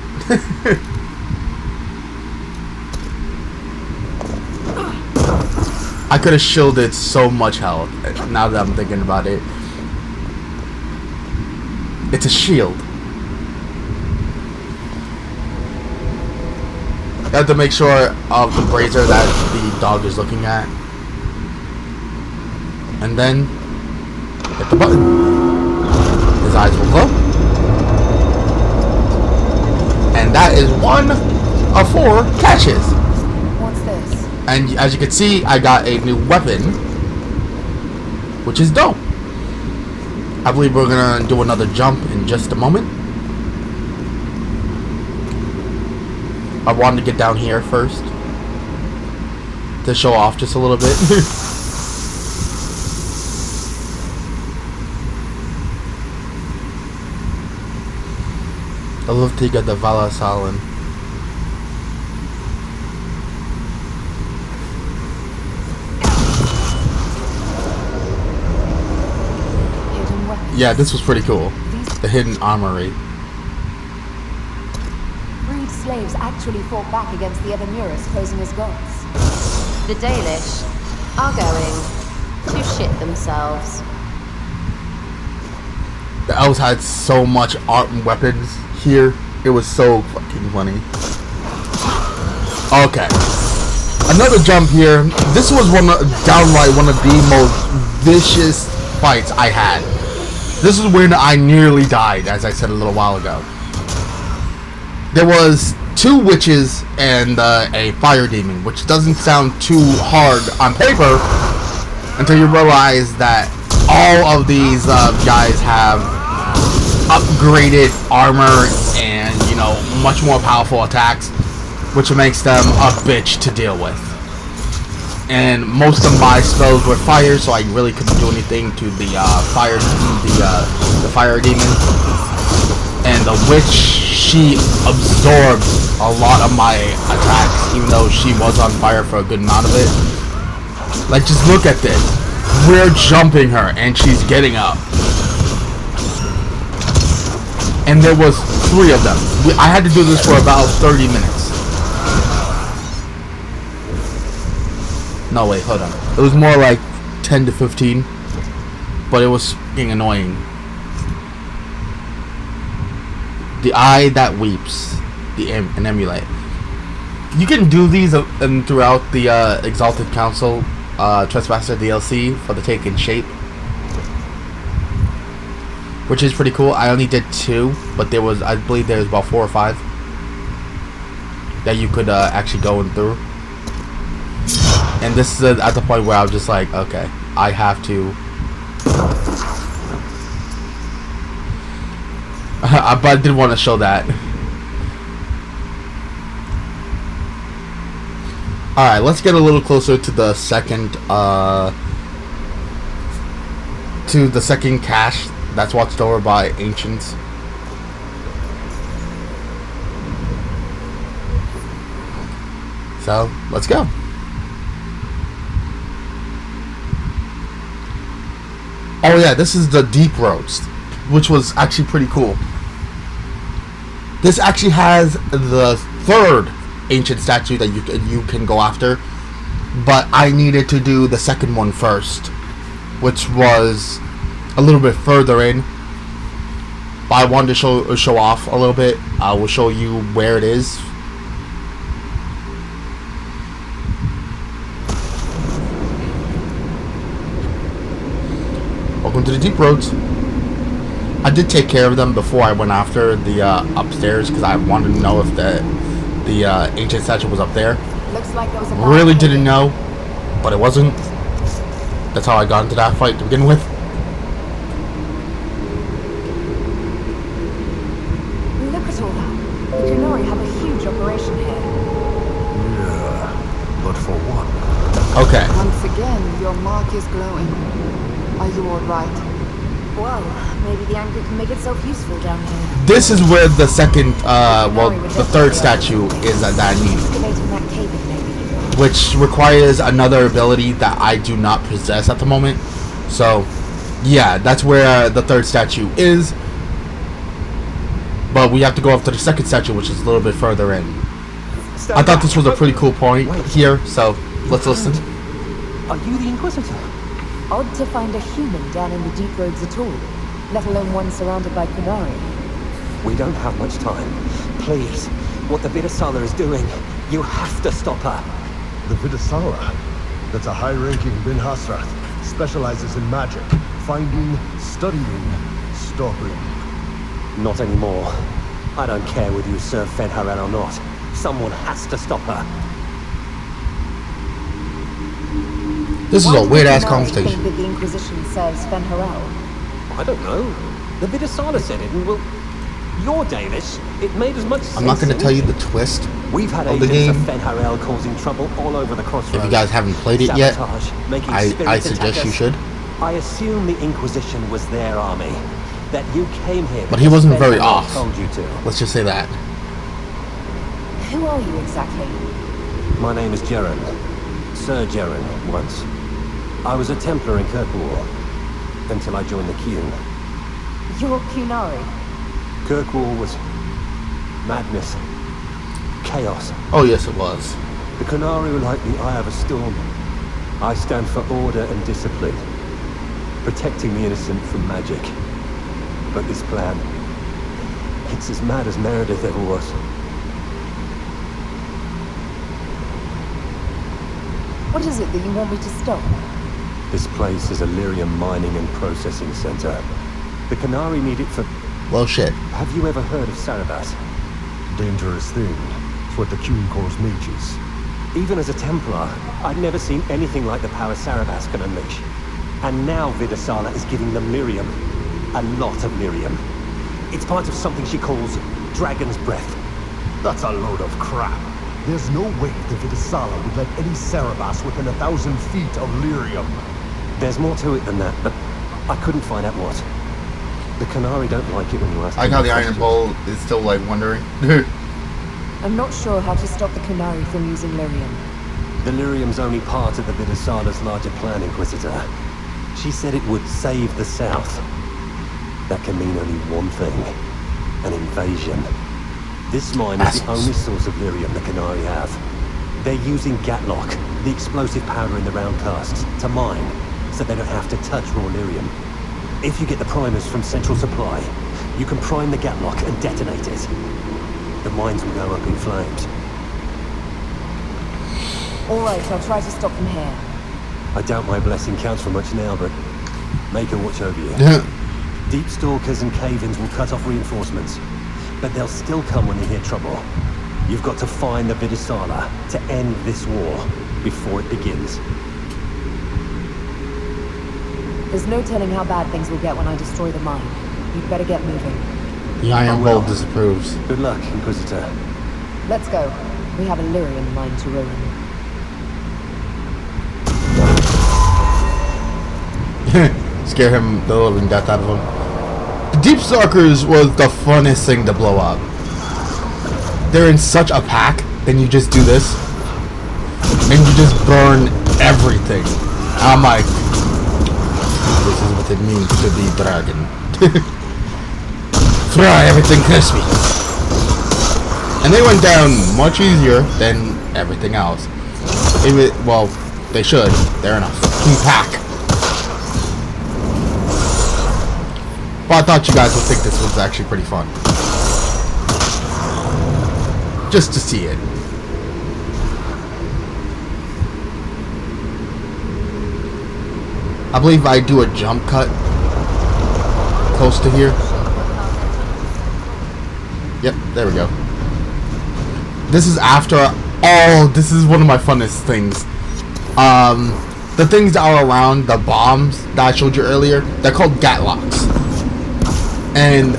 Speaker 1: I could have shielded so much health. Now that I'm thinking about it, it's a shield. You have to make sure of the brazier that the dog is looking at. And then hit the button. His eyes will glow. And that is 1 of 4 catches.
Speaker 11: What's this?
Speaker 1: And as you can see, I got a new weapon, which is dope. I believe we're gonna do another jump in just a moment. I wanted to get down here first to show off just a little bit. I love to get the Vala Salin. Yeah, this was pretty cool. The hidden armory.
Speaker 11: Freed slaves actually fought back against the Evamuras posing as gods.
Speaker 6: The Dalish are going to shit themselves.
Speaker 1: The elves had so much art and weapons here. It was so fucking funny. Okay. Another jump here. This was downright one of the most vicious fights I had. This is when I nearly died, as I said a little while ago. There was 2 witches and a fire demon, which doesn't sound too hard on paper until you realize that all of these guys have upgraded armor and, you know, much more powerful attacks, which makes them a bitch to deal with. And most of my spells were fire, so I really couldn't do anything to the fire demon. And the witch, she absorbed a lot of my attacks, even though she was on fire for a good amount of it. Like, just look at this. We're jumping her, and she's getting up. And there was 3 of them. I had to do this for about 30 minutes. No, wait, hold on. It was more like 10 to 15. But it was fucking annoying. The Eye That Weeps. An emulate. You can do these throughout the Exalted Council Trespasser DLC for the Taken Shape, which is pretty cool. I only did 2, but there was, I believe there was about 4 or 5 that you could actually go in through. And this is at the point where I was just like, okay, I have to. But I didn't want to show that. Alright, let's get a little closer to the second cache that's watched over by ancients. So, let's go. Oh yeah, this is the Deep Roads, which was actually pretty cool. This actually has the 3rd ancient statue that you can go after, but I needed to do the 2nd one first, which was a little bit further in. But I wanted to show off a little bit. I will show you where it is. Welcome to the Deep Roads. I did take care of them before I went after the upstairs, because I wanted to know if the ancient statue was up there.
Speaker 11: Looks like there was a
Speaker 1: Really didn't know, but it wasn't. That's how I got into that fight to begin with.
Speaker 11: Look at all that. The Kunori have a huge operation here.
Speaker 13: Yeah, but for what?
Speaker 1: Okay.
Speaker 10: Once again, your mark is glowing. Are you all right?
Speaker 11: Whoa, maybe the anchor can make itself useful down here.
Speaker 1: This is where the second, the 3rd statue is that I need,
Speaker 11: Excavating that cave in, maybe.
Speaker 1: which requires another ability that I do not possess at the moment. So, yeah, that's where the 3rd statue is. But we have to go up to the 2nd statue, which is a little bit further in. I thought this was a pretty cool point here, so let's listen.
Speaker 5: Are you the Inquisitor?
Speaker 11: Odd to find a human down in the Deep Roads at all, let alone one surrounded by Kunari.
Speaker 5: We don't have much time. Please, what the Vidasala is doing, you have to stop her.
Speaker 13: The Vidasala? That's a high-ranking Bin Hasrath.
Speaker 14: specializes in magic. Finding, studying, stopping.
Speaker 5: Not anymore. I don't care whether you serve Fenharel or not. Someone has to stop her.
Speaker 1: This is a weird-ass conversation.
Speaker 11: Think that the Inquisition serves Fenharel?
Speaker 5: I don't know. The Vidasala said it, and well, you're Danish. It made as much sense.
Speaker 1: I'm not going to tell you the twist
Speaker 5: We've had
Speaker 1: of the
Speaker 5: agents
Speaker 1: game.
Speaker 5: of Fenharel causing trouble all over the crossroads.
Speaker 1: If you guys haven't played it yet,
Speaker 5: making
Speaker 1: I
Speaker 5: spirits
Speaker 1: suggest
Speaker 5: attack
Speaker 1: you
Speaker 5: us.
Speaker 1: should.
Speaker 5: I assume the Inquisition was their army. That you came here.
Speaker 1: But he wasn't very
Speaker 5: Fenharel
Speaker 1: off.
Speaker 5: Told you to.
Speaker 1: Let's just say that.
Speaker 11: Who are you exactly?
Speaker 5: My name is Jeren. Sir Jeren, once. I was a Templar in Kirkwall until I joined the Qun.
Speaker 11: You're Qunari.
Speaker 5: Kirkwall was madness, chaos.
Speaker 1: Oh yes, it was.
Speaker 5: The Qunari were like the eye of a storm. I stand for order and discipline, protecting the innocent from magic. But this plan, it's as mad as Meredith ever was.
Speaker 11: What is it that you want me to stop?
Speaker 5: This place is a lyrium mining and processing center. The Qunari need it for...
Speaker 1: Well, shit.
Speaker 5: Have you ever heard of Sarabas?
Speaker 14: Dangerous thing. It's what the Qun calls mages.
Speaker 5: Even as a Templar, I'd never seen anything like the power Sarabas can unleash. And now Vidasala is giving them lyrium. A lot of lyrium. It's part of something she calls Dragon's Breath.
Speaker 14: That's a load of crap. There's no way the Vidasala would let any Sarabas within 1,000 feet of lyrium.
Speaker 5: There's more to it than that, but I couldn't find out what. The Qunari don't like it when you ask
Speaker 1: I
Speaker 5: them
Speaker 1: know the Iron
Speaker 5: questions.
Speaker 1: Bowl is still like wondering.
Speaker 11: I'm not sure how to stop the Qunari from using lyrium.
Speaker 5: The lyrium's only part of the Vidasala's larger plan, Inquisitor. She said it would save the South. That can mean only one thing. An invasion. This mine is the only source of lyrium the Qunari have. They're using Gatlock, the explosive powder in the round casks, to mine, so they don't have to touch raw lyrium. If you get the primers from Central Supply, you can prime the Gatlock and detonate it. The mines will go up in flames.
Speaker 11: Alright, I'll try to stop them here.
Speaker 5: I doubt my blessing counts for much now, but make her watch over you. Deep stalkers and cave-ins will cut off reinforcements, but they'll still come when they hear trouble. You've got to find the Vidasala to end this war before it begins.
Speaker 11: There's no telling how bad things will get when I destroy the mine. You'd better get moving.
Speaker 1: The Iron Bowl disapproves.
Speaker 5: Good luck, Inquisitor.
Speaker 11: Let's go. We have a lyrium mine to ruin.
Speaker 1: Scare him the living death out of him. The Deep Stalkers was the funnest thing to blow up. They're in such a pack, then you just do this, and you just burn everything. I'm like, this is what it means to be dragon. Fry everything crispy. And they went down much easier than everything else. Well, they should. They're in a fucking pack. But I thought you guys would think this was actually pretty fun. Just to see it. I believe I do a jump cut close to here. Yep, there we go. This is after all. This is one of my funnest things. The things that are around the bombs that I showed you earlier, they're called Gatlocks. And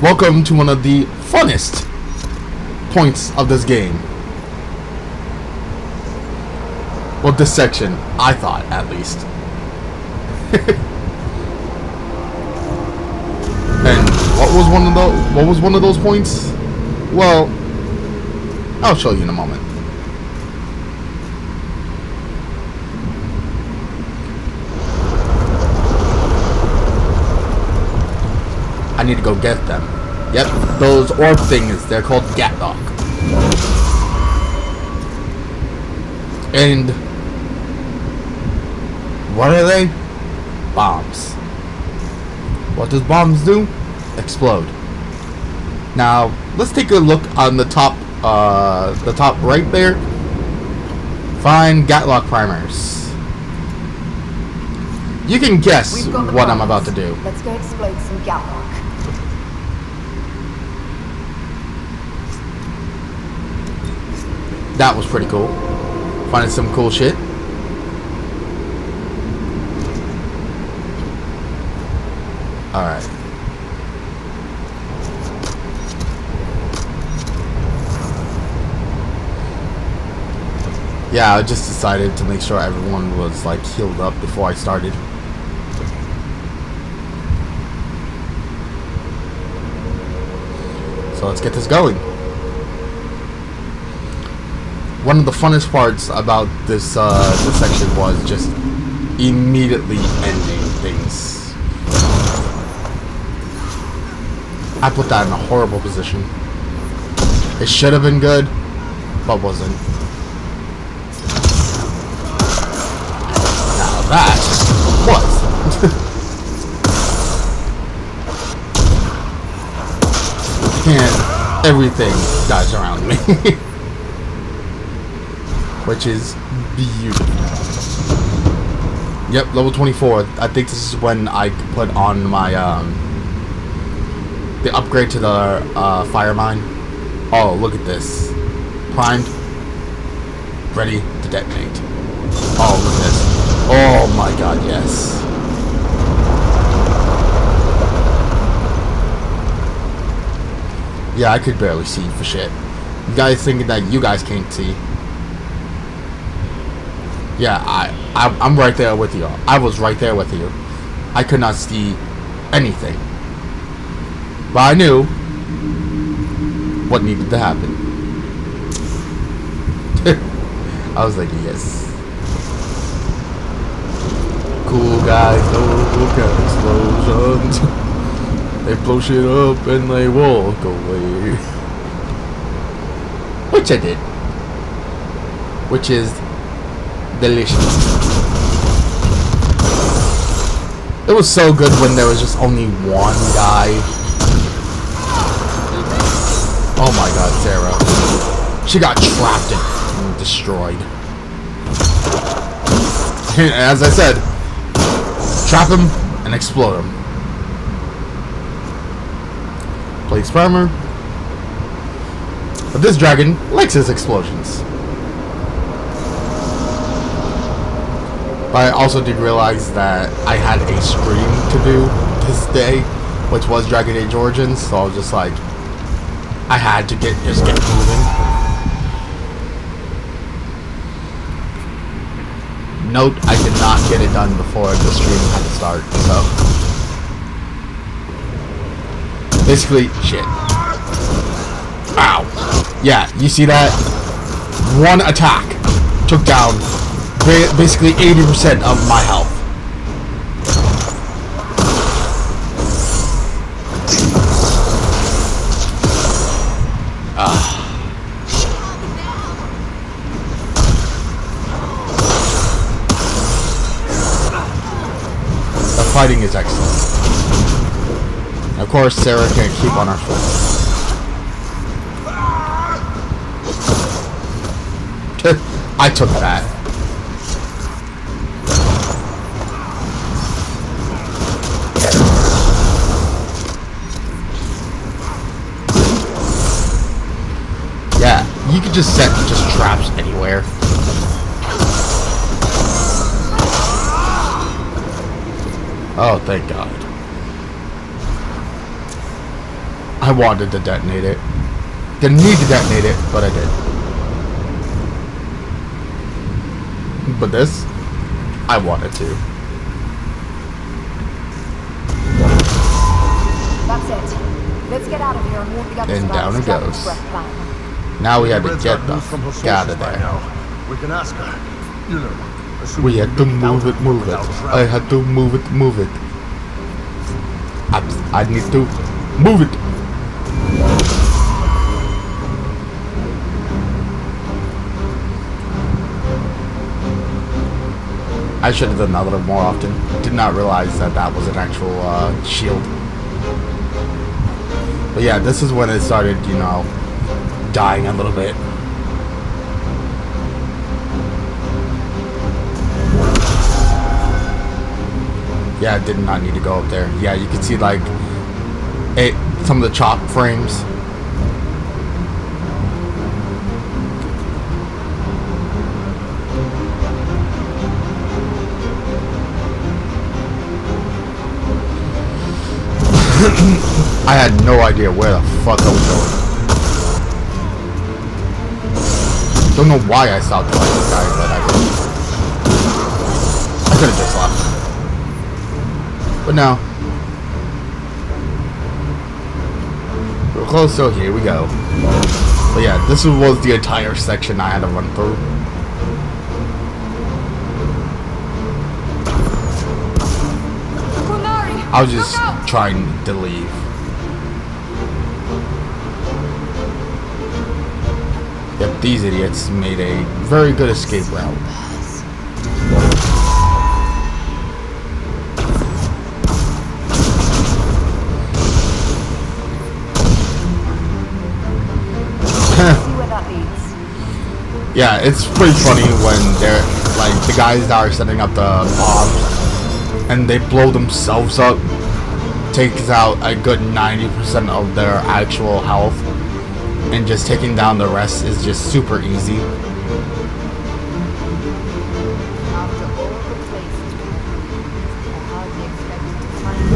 Speaker 1: welcome to one of the funnest points of this game. Well, this section, I thought, at least. And what was one of those points? Well, I'll show you in a moment. I need to go get them. Yep, those orb things, they're called Gatlock. And what are they? Bombs. What does bombs do? Explode. Now, let's take a look on the top right there. Find Gatlock primers. You can guess what I'm about to do.
Speaker 11: Let's go explode some Galrock.
Speaker 1: That was pretty cool. Finding some cool shit. Alright. Yeah, I just decided to make sure everyone was like healed up before I started. So let's get this going. One of the funnest parts about this section was just immediately ending things. I put that in a horrible position. It should have been good, but wasn't. Now that was. And everything dies around me. Which is beautiful. Yep, level 24. I think this is when I put on my the upgrade to the fire mine. Oh, look at this. Primed. Ready to detonate. Oh, look at this. Oh my god, yes. Yeah, I could barely see for shit. You guys thinking that you guys can't see. Yeah, I'm right there with you. I was right there with you. I could not see anything. But I knew what needed to happen. I was like, yes. Cool guys don't look at explosions. They blow shit up and they walk away. Which I did. Which is delicious. It was so good when there was just only one guy. Oh my god, Sarah. She got trapped and destroyed. As I said, trap him and explode him. Plague Spermer. But this dragon likes his explosions. But I also did realize that I had a stream to do this day, which was Dragon Age Origins, so I was just like, I had to just get moving. Note, I did not get it done before the stream had to start, so. Basically, shit. Ow. Yeah, you see that? One attack took down basically 80% of my health. The fighting is excellent. Of course, Sarah can't keep on her foot. I took that. Yeah, you could just set just traps anywhere. Oh, thank God. I wanted to detonate it. Didn't need to detonate it, but I did. But this, I wanted to.
Speaker 11: That's it. Let's get out of here and move the others
Speaker 1: And down it
Speaker 11: around
Speaker 1: goes.
Speaker 11: the plan.
Speaker 1: Now we had to
Speaker 14: Red's
Speaker 1: get
Speaker 14: got
Speaker 1: the
Speaker 14: news from her
Speaker 1: fuck out of
Speaker 14: sources by
Speaker 1: there.
Speaker 14: now. We can ask her. You know,
Speaker 1: We had to move it, move it. I had to move it, move it. I need to move it. I should have done that a little more often. Did not realize that that was an actual shield. But yeah, this is when it started, you know, dying a little bit. Yeah, I did not need to go up there. Yeah, you can see like some of the chalk frames. I had no idea where the fuck I was going. Don't know why I stopped fighting this guy, but I could have just left. But no. We're close, so here we go. But yeah, this was the entire section I had to run through. I was just trying to leave. Yep, these idiots made a very good escape route. Yeah, it's pretty funny when they're like the guys that are setting up the bombs and they blow themselves up, takes out a good 90% of their actual health, and just taking down the rest is just super easy.
Speaker 10: After all the places we have been, I hardly expected to find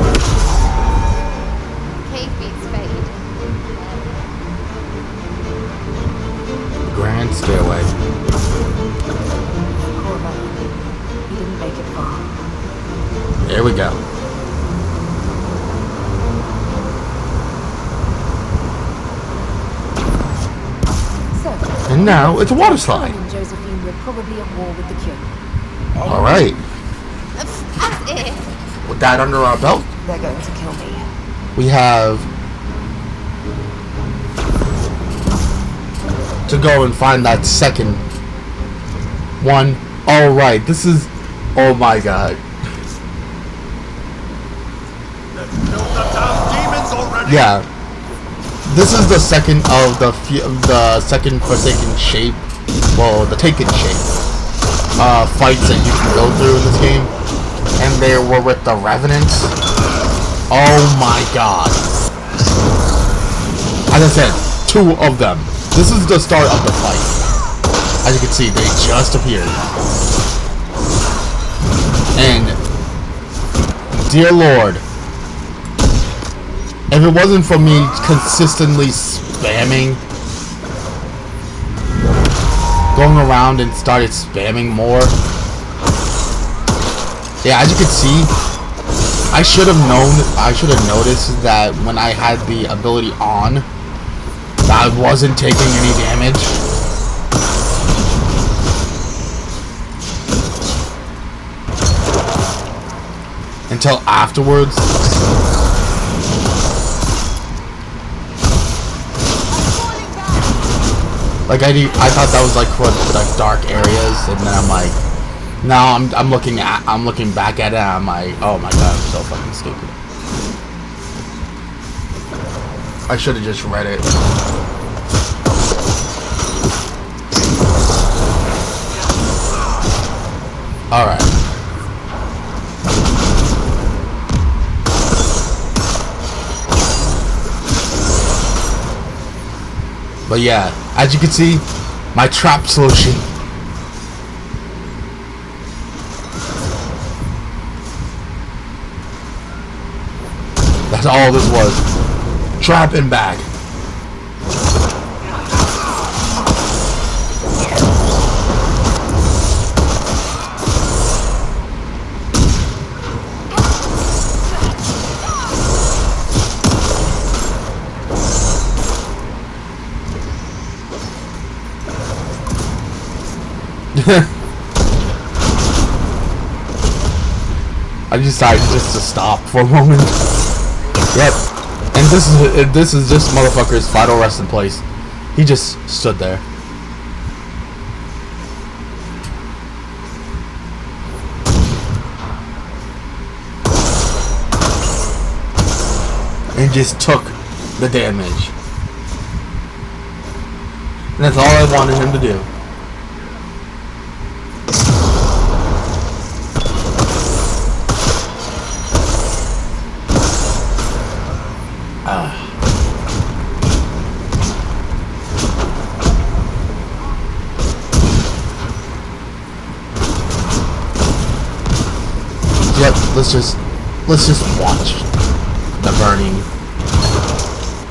Speaker 10: cave beats fade.
Speaker 1: Grand stairway.
Speaker 11: He didn't make it far.
Speaker 1: There we go. And now it's a water slide.
Speaker 11: Josephine, we're probably at war with the Q.
Speaker 1: All right.
Speaker 6: That's it.
Speaker 1: With that under our belt,
Speaker 11: They're going to kill me.
Speaker 1: we have to go and find that second one. All right, this is. Oh my god. Yeah. This is the second of the second Forsaken shape, well, the Taken shape, fights that you can go through in this game, and they were with the Revenants. Oh my god! As I said, 2 of them. This is the start of the fight. As you can see, they just appeared, and dear Lord. If it wasn't for me consistently spamming, going around and started spamming more. Yeah, as you can see, I should have noticed that when I had the ability on, that I wasn't taking any damage. Until afterwards. Like I thought that was like for like dark areas, and then I'm like, now I'm looking back at it, and I'm like, oh my god, I'm so fucking stupid. I should have just read it. All right. But yeah, as you can see, my trap solution. That's all this was. Trap and bag. I decided just to stop for a moment. Yep. And this is this motherfucker's final resting place. He just stood there. And just took the damage. And that's all I wanted him to do. let's just watch the burning.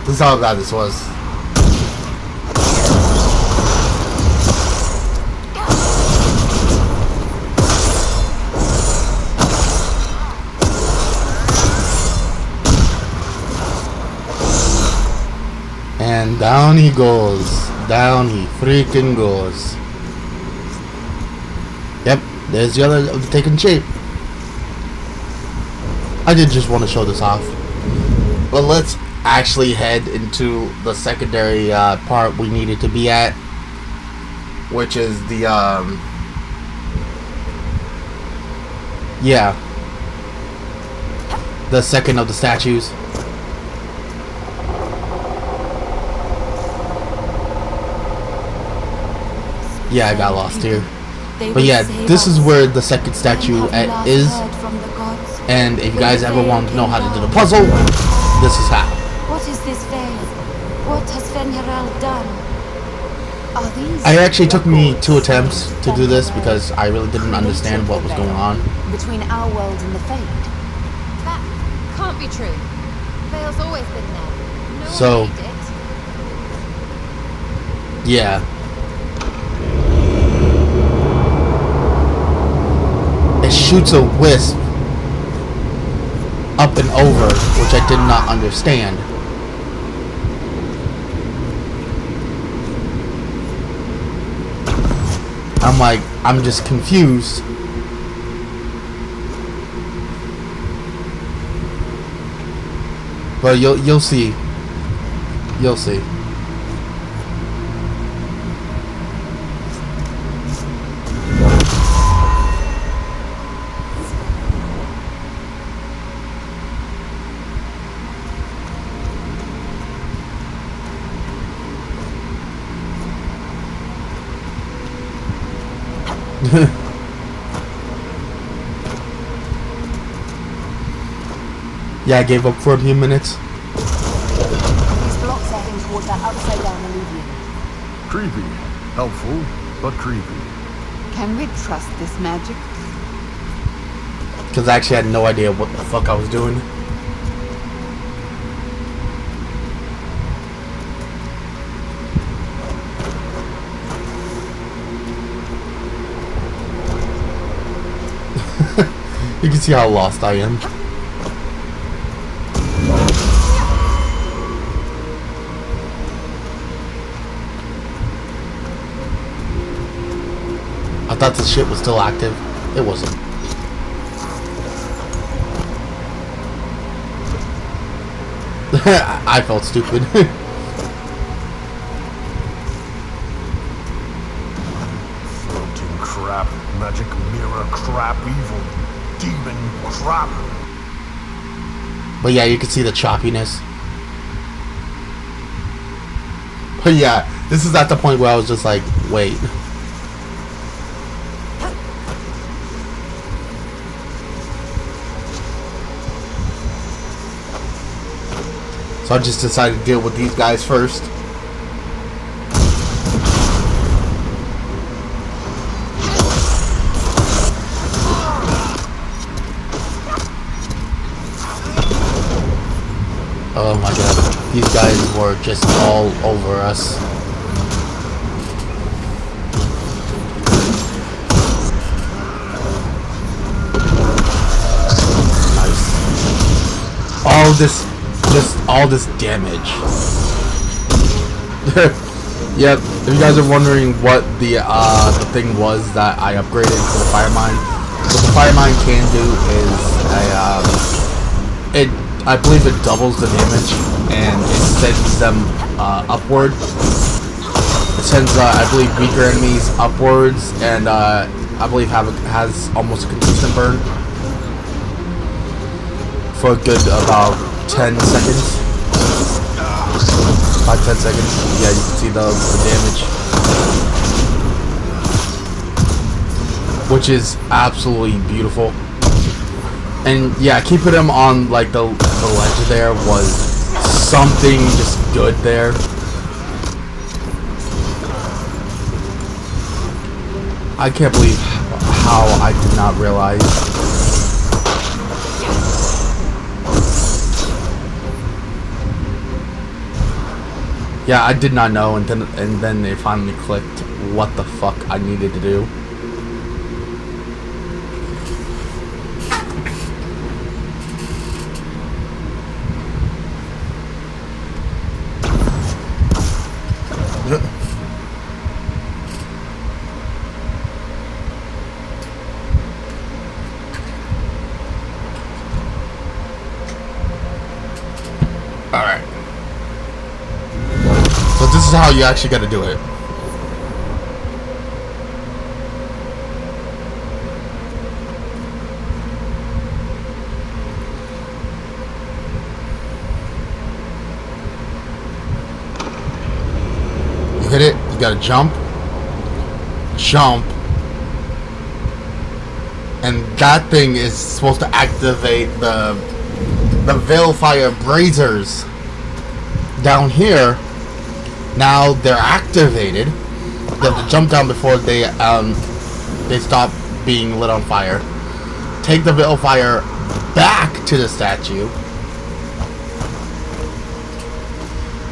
Speaker 1: This is how bad this was. And down he goes. Down he freaking goes. Yep, there's the other taking shape. I did just want to show this off. But let's actually head into the secondary part we needed to be at, which is the yeah, the second of the statues. Yeah, I got lost here. But yeah, this is where the second statue is. And if you guys ever want to know how to do the puzzle, this is how.
Speaker 2: What is this veil? What has Fenrirel done? Are these
Speaker 1: It took me 2 attempts to do this because I really didn't understand what was going on.
Speaker 2: between our world and the Fade?
Speaker 6: That can't be true. Veil's always been there. No
Speaker 1: So,
Speaker 6: one made it.
Speaker 1: yeah. It shoots a wisp up and over, which I did not understand. I'm just confused. But you'll see. You'll see. Yeah, I gave up for a few minutes.
Speaker 10: These blocks are heading towards that upside down alluvium.
Speaker 14: Creepy. Helpful, but creepy.
Speaker 10: Can we trust this magic?
Speaker 1: Because I actually had no idea what the fuck I was doing. You can see how lost I am. I thought this shit was still active. It wasn't. I felt stupid.
Speaker 14: Floating crap, magic mirror crap, evil demon crap.
Speaker 1: But yeah, you can see the choppiness. But yeah, this is at the point where I was just like, wait. So I just decided to deal with these guys first. Oh my god, these guys were just all over us. Nice. All this damage. Yep, if you guys are wondering what the thing was that I upgraded to the fire mine, what the fire mine can do is I believe it doubles the damage and it sends them upward. It sends I believe weaker enemies upwards, and I believe has almost a consistent burn for a good about 10 seconds. 5-10 seconds. Yeah, you can see the damage, which is absolutely beautiful. And yeah, keeping him on like the ledge there was something just good there. I can't believe how I did not realize Yeah, I did not know, and then they finally clicked what the fuck I needed to do. Alright. So this is how you actually gotta do it. You hit it, you gotta jump, and that thing is supposed to activate the Veilfire Braziers down here. Now they're activated. You have to jump down before they stop being lit on fire. Take the Veilfire back to the statue.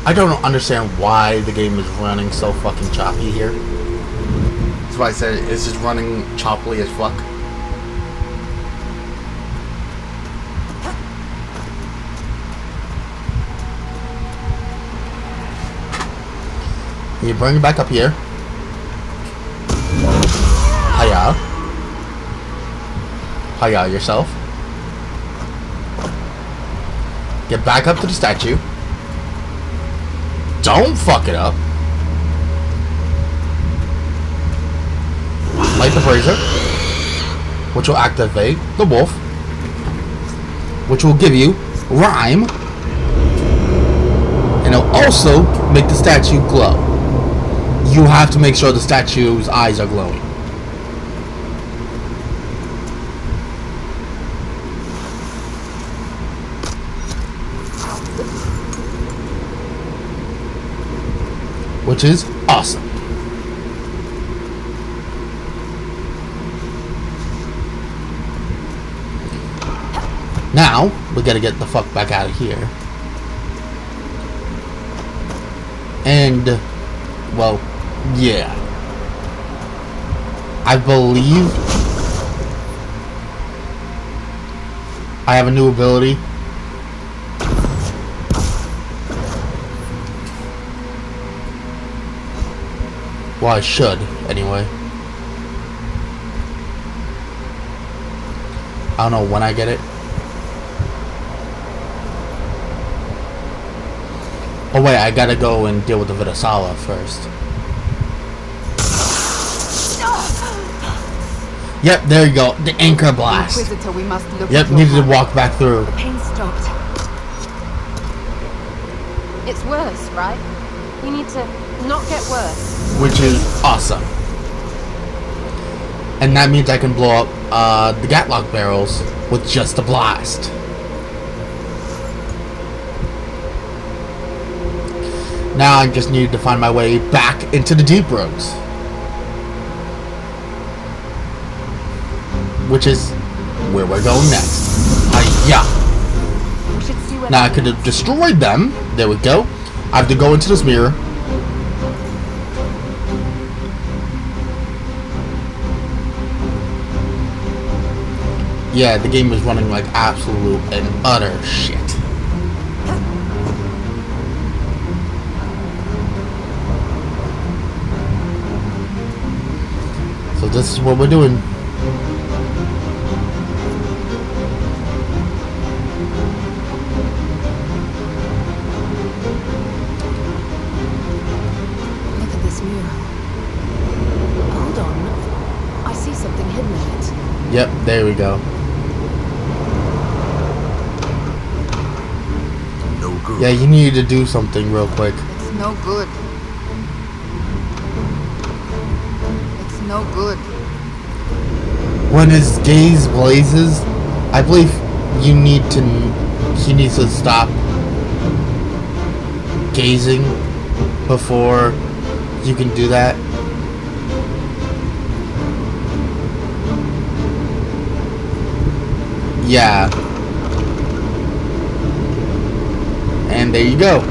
Speaker 1: I don't understand why the game is running so fucking choppy here. That's why I said it's just running choppily as fuck. You bring it back up here. Hiya. Hiya yourself. Get back up to the statue. Don't fuck it up. Light the brazier, which will activate the wolf, which will give you rhyme, and it'll also make the statue glow. You have to make sure the statue's eyes are glowing. Which is awesome. Now, we gotta get the fuck back out of here. And, well, yeah. I believe I have a new ability. Well, I should, anyway. I don't know when I get it. Oh wait, I gotta go and deal with the Vidasala first. Yep, there you go. The anchor blast.
Speaker 10: Inquisitor, we must look
Speaker 1: Yep, needed to walk back through.
Speaker 6: The pain stopped. It's worse, right? You need to not get worse.
Speaker 1: Which is awesome. And that means I can blow up the Gatlock barrels with just a blast. Now I just need to find my way back into the Deep Roads. Which is where we're going next. Yeah. Now I could have destroyed them. There we go. I have to go into this mirror. Yeah, the game is running like absolute and utter shit. So this is what we're doing.
Speaker 11: Look at this mural. Hold on. I see something hidden in it.
Speaker 1: Yep, there we go.
Speaker 13: No good.
Speaker 1: Yeah, you need to do something real quick.
Speaker 10: It's no good. It's no good.
Speaker 1: When his gaze blazes, I believe he needs to stop gazing before you can do that. Yeah. And there you go.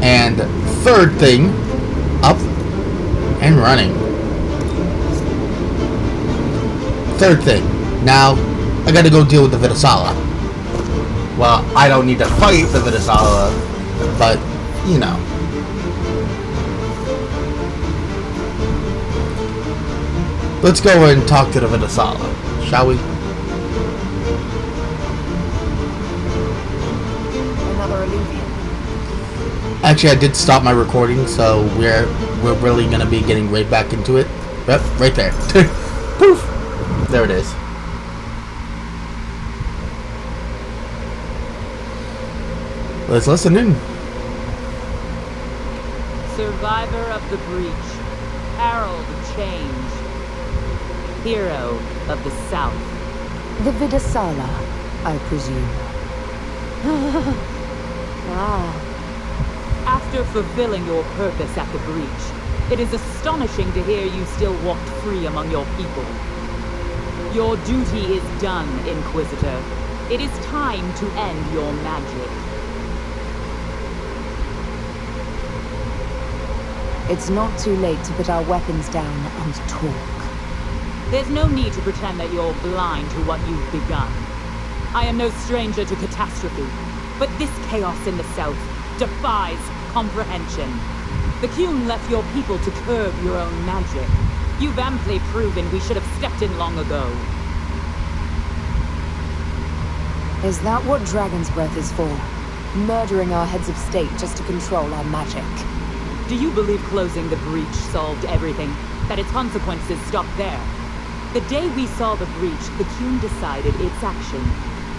Speaker 1: And third thing, up and running. Third thing, now I gotta go deal with the Vidasala. Well, I don't need to fight the Vidasala, but, you know. Let's go and talk to the Vidasala, shall we?
Speaker 9: Another illusion.
Speaker 1: Actually, I did stop my recording, so we're really gonna be getting right back into it. Yep, right there. Poof! There it is. Let's listen in.
Speaker 15: Survivor of the breach, herald of change, hero of the South.
Speaker 2: The Vidasala, I presume.
Speaker 15: Wow. After fulfilling your purpose at the breach, it is astonishing to hear you still walked free among your people. Your duty is done, Inquisitor. It is time to end your magic.
Speaker 2: It's not too late to put our weapons down and talk.
Speaker 15: There's no need to pretend that you're blind to what you've begun. I am no stranger to catastrophe, but this chaos in the South defies comprehension. The Qun left your people to curb your own magic. You've amply proven we should have stepped in long ago.
Speaker 2: Is that what Dragon's Breath is for? Murdering our heads of state just to control our magic?
Speaker 15: Do you believe closing the breach solved everything? That its consequences stopped there? The day we saw the breach, the Qun decided its action.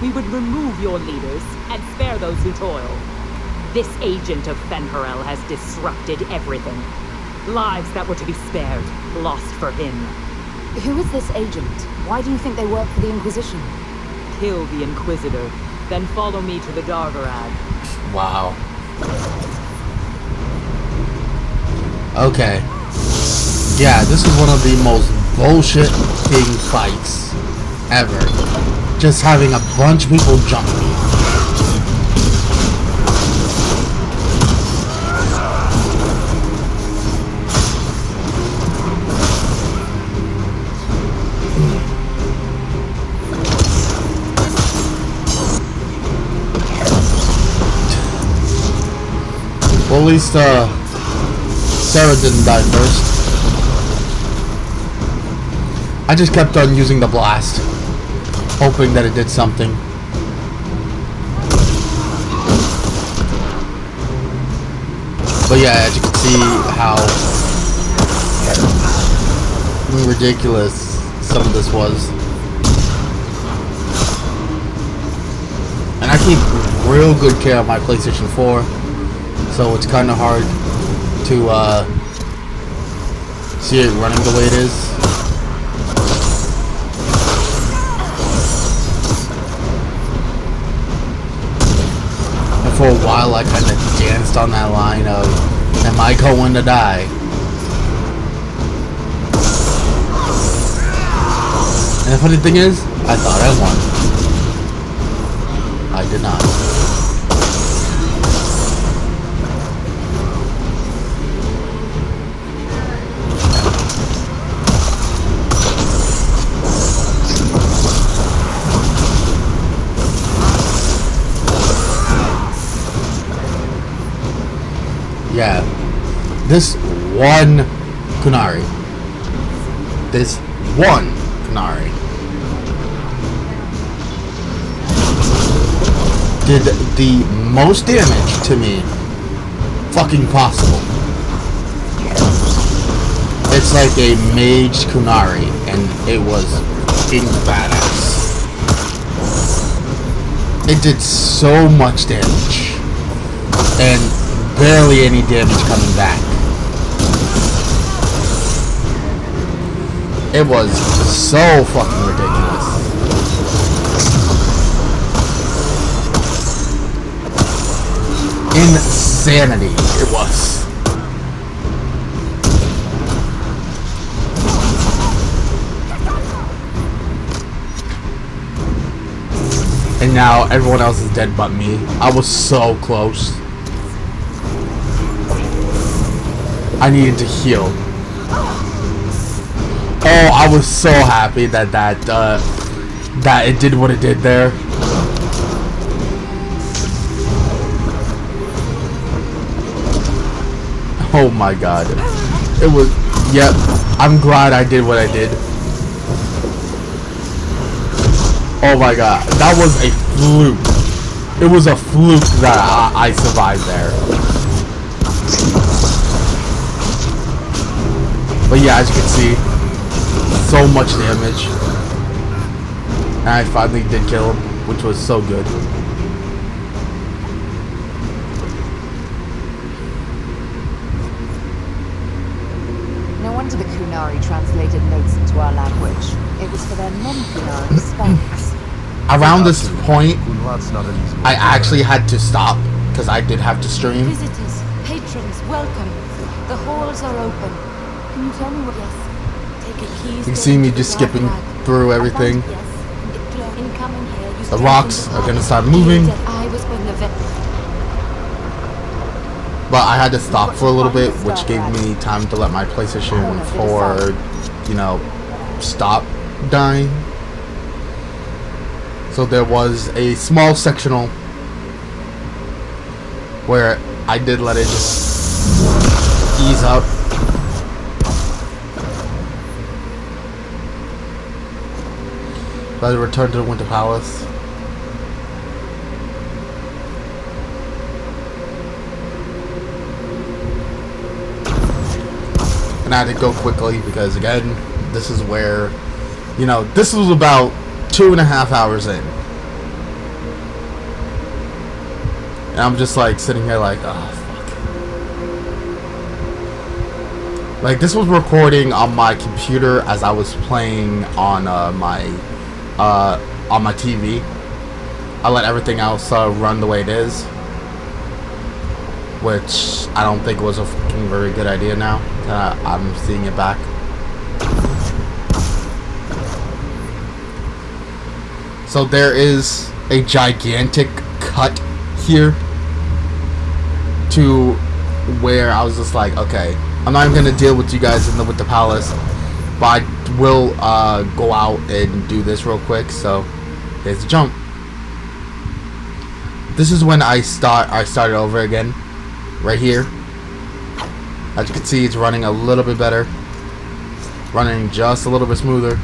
Speaker 15: We would remove your leaders and spare those who toil. This agent of Fen'Harel has disrupted everything. Lives that were to be spared, lost for him.
Speaker 2: Who is this agent? Why do you think they work for the Inquisition?
Speaker 15: Kill the Inquisitor, then follow me to the Dargarad.
Speaker 1: Wow. Okay. Yeah, this is one of the most bullshit thing fights ever. Just having a bunch of people jump me. Well, at least, Sarah didn't die first. I just kept on using the blast, hoping that it did something. But yeah, as you can see how ridiculous some of this was. And I keep real good care of my PlayStation 4. So it's kind of hard to see it running the way it is. And for a while I kind of danced on that line of, am I going to die? And the funny thing is, I thought I won. I did not. Yeah, this one Kunari did the most damage to me fucking possible. It's like a mage Kunari, and it was fucking badass. It did so much damage, and barely any damage coming back. It was so fucking ridiculous. Insanity it was. And now everyone else is dead but me. I was so close. I needed to heal. Oh, I was so happy that that it did what it did there. Oh my god. It was, yep, I'm glad I did what I did. Oh my god, that was a fluke. It was a fluke that I survived there. But yeah, as you can see, so much damage. And I finally did kill him, which was so good.
Speaker 11: No wonder the Kunari translated notes into our language. It was for their non-Kunari spells.
Speaker 1: Around this point, I actually had to stop because I did have to stream.
Speaker 2: Visitors, patrons, welcome. The halls are open. Can you tell me what? Yes. Take a keys.
Speaker 1: You can see me just skipping through everything. The rocks are gonna start moving. But I had to stop for a little bit, which gave me time to let my PlayStation 4, you know, stop dying. So there was a small sectional where I did let it just ease up. But I returned to the Winter Palace. And I had to go quickly because, again, this is where, you know, this was about 2.5 hours in. And I'm just like sitting here like, oh fuck. Like, this was recording on my computer as I was playing on my TV. I let everything else run the way it is, which I don't think was a fucking very good idea now. I'm seeing it back. So there is a gigantic cut here to where I was just like, okay, I'm not even gonna deal with you guys with the palace, but I will go out and do this real quick. So there's a jump. This is when I started over again, right here. As you can see, it's running a little bit better, running just a little bit smoother.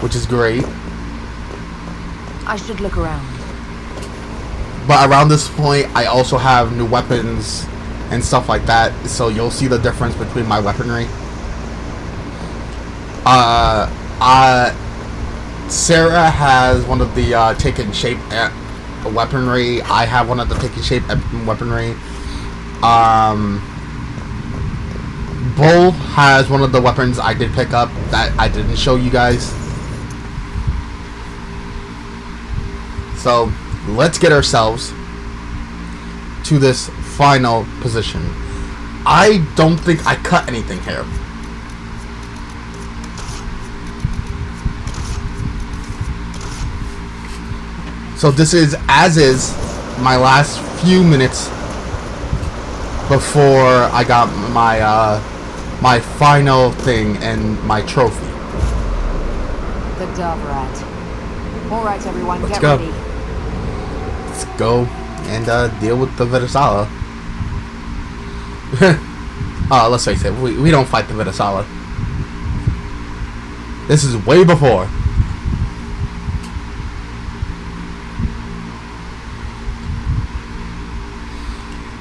Speaker 1: Which is great.
Speaker 11: I should look around.
Speaker 1: But around this point, I also have new weapons and stuff like that, so you'll see the difference between my weaponry. Sarah has one of the taken shape weaponry. I have one of the taken shape weaponry. Bull has one of the weapons I did pick up that I didn't show you guys. So let's get ourselves to this final position. I don't think I cut anything here. So this is my last few minutes before I got my my final thing and my trophy.
Speaker 11: The Dovrat. All right, everyone,
Speaker 1: Let's
Speaker 11: get
Speaker 1: go.
Speaker 11: ready.
Speaker 1: Let's go and deal with the Vedasala. Let's face it, we don't fight the Vedasala. This is way before.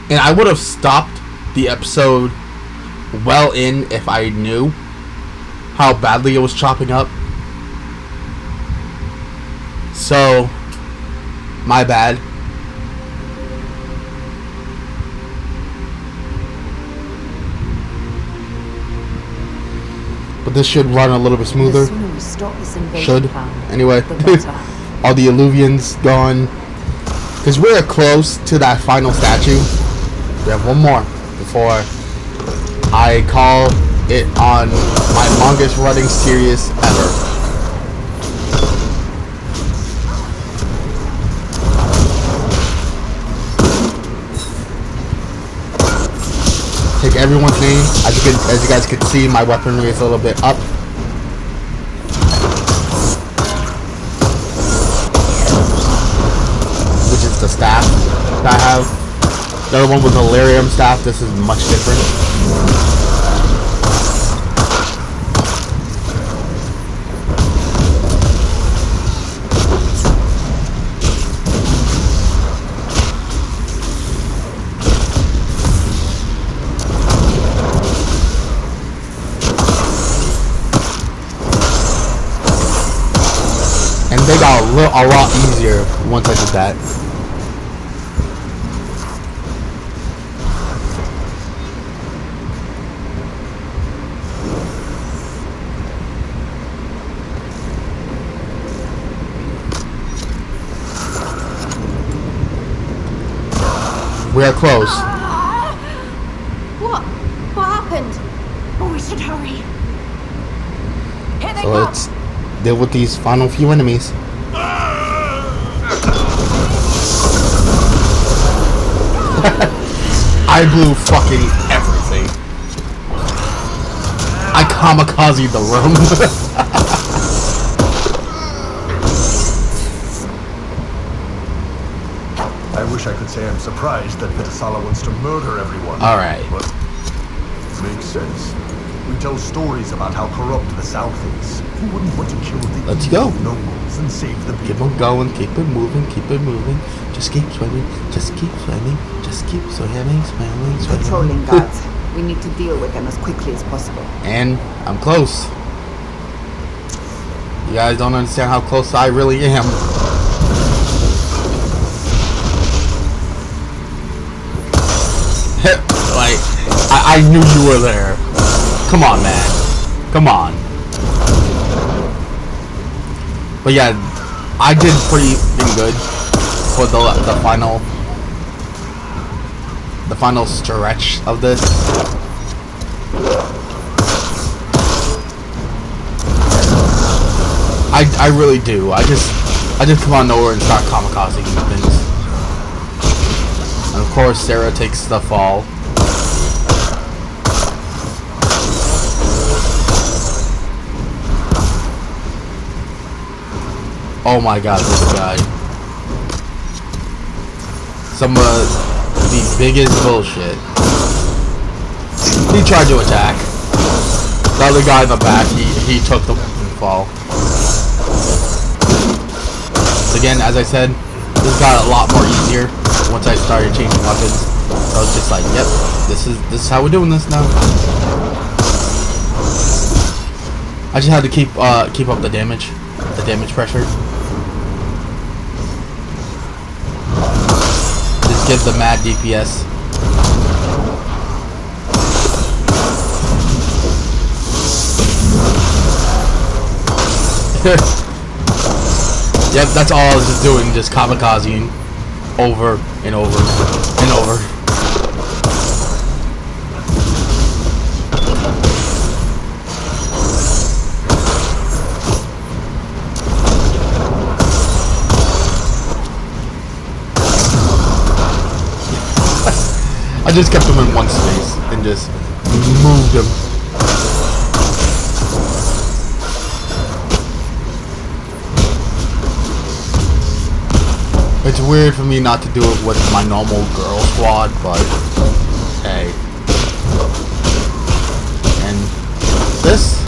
Speaker 1: And I would have stopped the episode well in if I knew how badly it was chopping up. So, my bad. But this should run a little bit smoother.
Speaker 11: The sooner we stop this invasion
Speaker 1: Should.
Speaker 11: plan,
Speaker 1: Anyway,
Speaker 11: the better.
Speaker 1: all the Illuvians gone. Because we're close to that final statue. We have one more before I call it on my longest running series ever. everyone's name. As you guys can see, my weaponry is a little bit up. Which is the staff that I have. The other one was the Lyrium staff. This is much different. And they got a lot easier once I did that. We are close.
Speaker 6: What? What happened? Oh, we should hurry. Here they
Speaker 1: So
Speaker 6: come.
Speaker 1: let's deal with these final few enemies. I blew fucking everything. I kamikazed the room.
Speaker 14: I wish I could say I'm surprised that Vitasala wants to murder everyone.
Speaker 1: Alright.
Speaker 14: But makes sense. We tell stories about how corrupt the South is. Who wouldn't want to kill the
Speaker 1: Let's go.
Speaker 14: nobles and save the people?
Speaker 1: Keep on going, keep it moving, keep it moving. Just keep swimming, just keep swimming, just keep swimming, swimming, swimming.
Speaker 10: Patrolling guards. We need to deal with them as quickly as possible.
Speaker 1: And I'm close. You guys don't understand how close I really am. Like, I knew you were there. Come on, man. Come on. But yeah, I did pretty good for the final stretch of this. I really do. I just come out of nowhere and start kamikazing things. And of course, Sarah takes the fall. Oh my god, this guy. Some of the biggest bullshit. He tried to attack. The other guy in the back, he took the fall. So again, as I said, this got a lot more easier once I started changing weapons. So it's just like, yep, this is how we're doing this now. I just had to keep up the damage pressure. Just give the mad DPS. Yep, that's all I was just doing, just kamikazing over and over and over. I just kept him in one space and just moved him. It's weird for me not to do it with my normal girl squad, but hey. And this?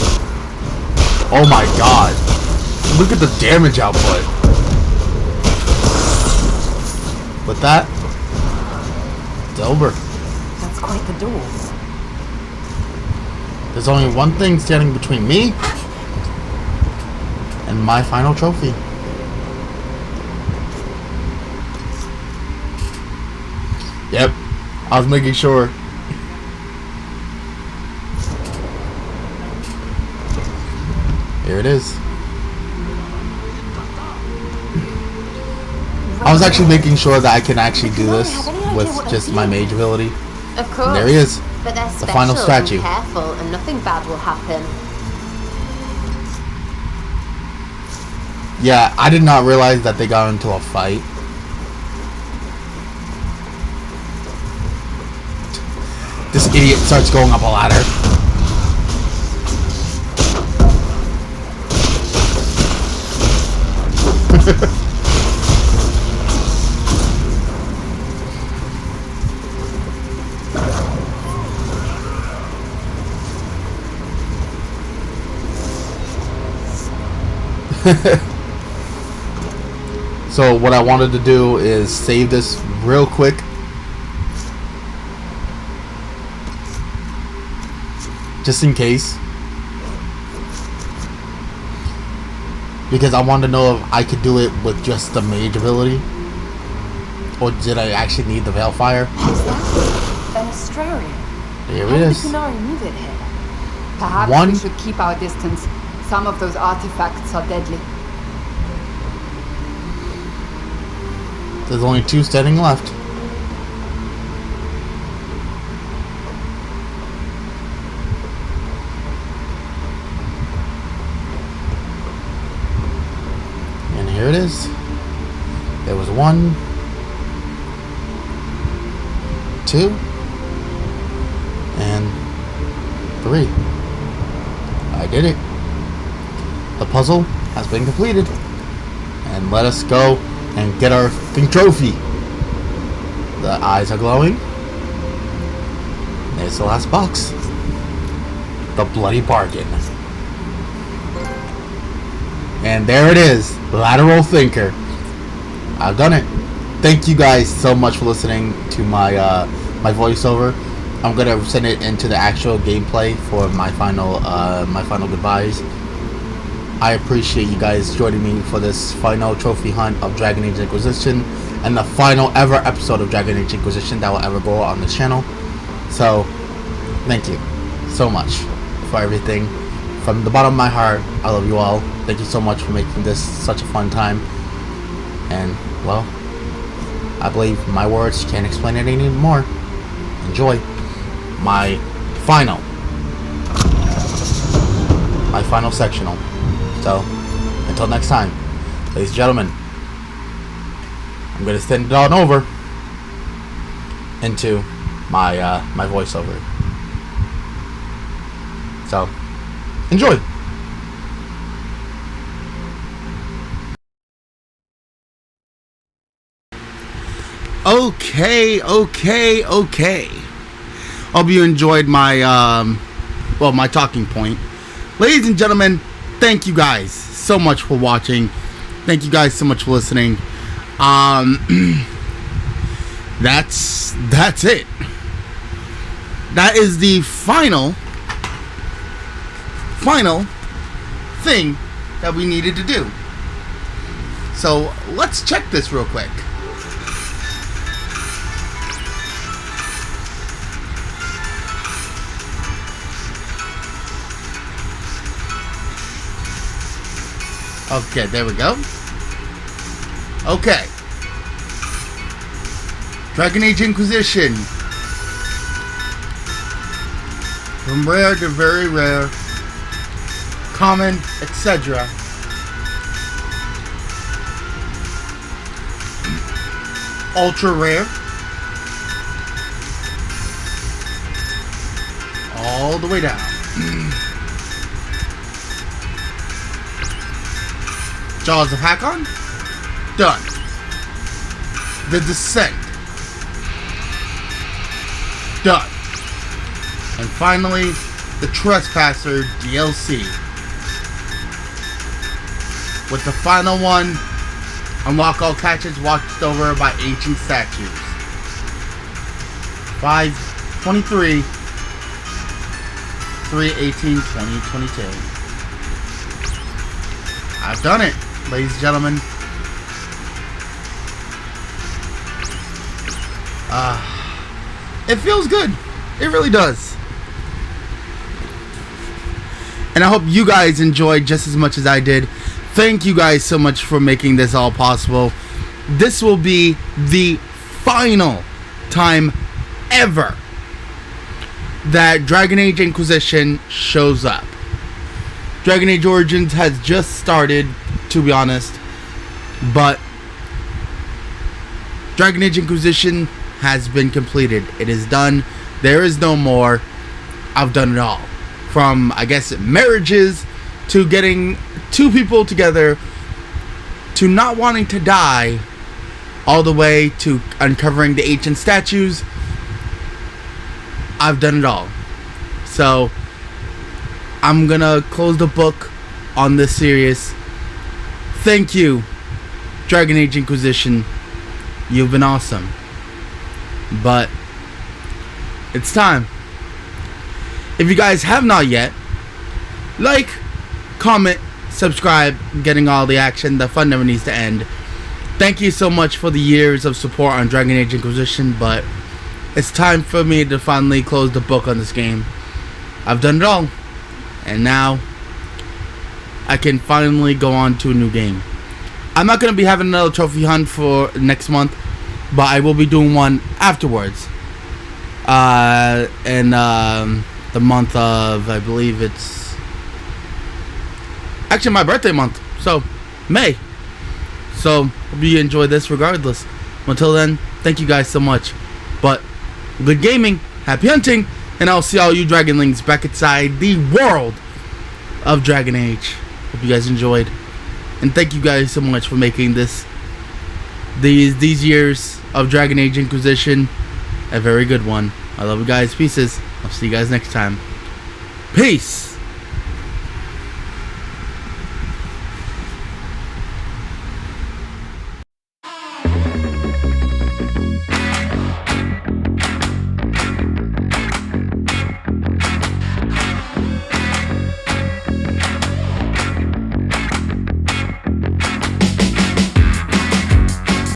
Speaker 1: Oh my god. Look at the damage output. With that, it's over.
Speaker 2: That's quite the duel.
Speaker 1: There's only one thing standing between me and my final trophy. Yep, I was making sure. Here it is. I was actually making sure that I can actually do this with just my mage ability.
Speaker 6: Of course.
Speaker 1: And there he is.
Speaker 6: But they're
Speaker 1: The
Speaker 6: special
Speaker 1: final statue.
Speaker 6: and careful, and nothing bad will happen.
Speaker 1: Yeah, I did not realize that they got into a fight. This idiot starts going up a ladder. So what I wanted to do is save this real quick. Just in case. Because I wanted to know if I could do it with just the mage ability. Or did I actually need the Veilfire?
Speaker 10: Who's that? An Astrarian.
Speaker 1: Here
Speaker 10: How
Speaker 1: it
Speaker 10: did
Speaker 1: is.
Speaker 10: the Qunari move it here? Perhaps
Speaker 1: One.
Speaker 10: we should keep our distance. Some of those artifacts are deadly.
Speaker 1: There's only 2 standing left. And here it is. There was 1, 2, and 3. I did it. The puzzle has been completed. And let us go and get our trophy. The eyes are glowing. There's the last box. The bloody bargain. And there it is. Lateral Thinker. I've done it. Thank you guys so much for listening to my my voiceover. I'm gonna send it into the actual gameplay for my final goodbyes. I appreciate you guys joining me for this final trophy hunt of Dragon Age Inquisition and the final ever episode of Dragon Age Inquisition that will ever go on this channel. So, thank you so much for everything. From the bottom of my heart, I love you all. Thank you so much for making this such a fun time. And, well, I believe my words can't explain it anymore. Enjoy my final sectional. So, until next time, ladies and gentlemen, I'm going to send it on over into my my voiceover. So, enjoy. Okay. Hope you enjoyed my my talking point. Ladies and gentlemen, thank you guys so much for watching. Thank you guys so much for listening. That's it. That is the final thing that we needed to do. So let's check this real quick. Okay, there we go. Okay. Dragon Age Inquisition. From rare to very rare. Common, etc. Ultra rare. All the way down. Jaws of Hakon? Done. The Descent? Done. And finally, the Trespasser DLC. With the final one, unlock all catches watched over by ancient statues. 5/23 3/18/2022. I've done it, ladies and gentlemen. It feels good. It really does. And I hope you guys enjoyed just as much as I did. Thank you guys so much for making this all possible. This will be the final time ever that Dragon Age Inquisition shows up. Dragon Age Origins has just started, to be honest, but Dragon Age Inquisition has been completed. It is done. There is no more. I've done it all. From, I guess, marriages to getting two people together to not wanting to die, all the way to uncovering the ancient statues. I've done it all. So I'm gonna close the book on this series. Thank you, Dragon Age Inquisition. You've been awesome. But it's time. If you guys have not yet, like, comment, subscribe, getting all the action. The fun never needs to end. Thank you so much for the years of support on Dragon Age Inquisition, but it's time for me to finally close the book on this game. I've done it all, and now I can finally go on to a new game. I'm not going to be having another trophy hunt for next month, but I will be doing one afterwards. In the month of, I believe it's actually my birthday month, so May. So hope you enjoy this regardless. Until then, thank you guys so much. But good gaming, happy hunting, and I'll see all you Dragonlings back inside the world of Dragon Age. Hope you guys enjoyed, and thank you guys so much for making these years of Dragon Age Inquisition a very good one. I love you guys. Pieces. I'll see you guys next time. Peace.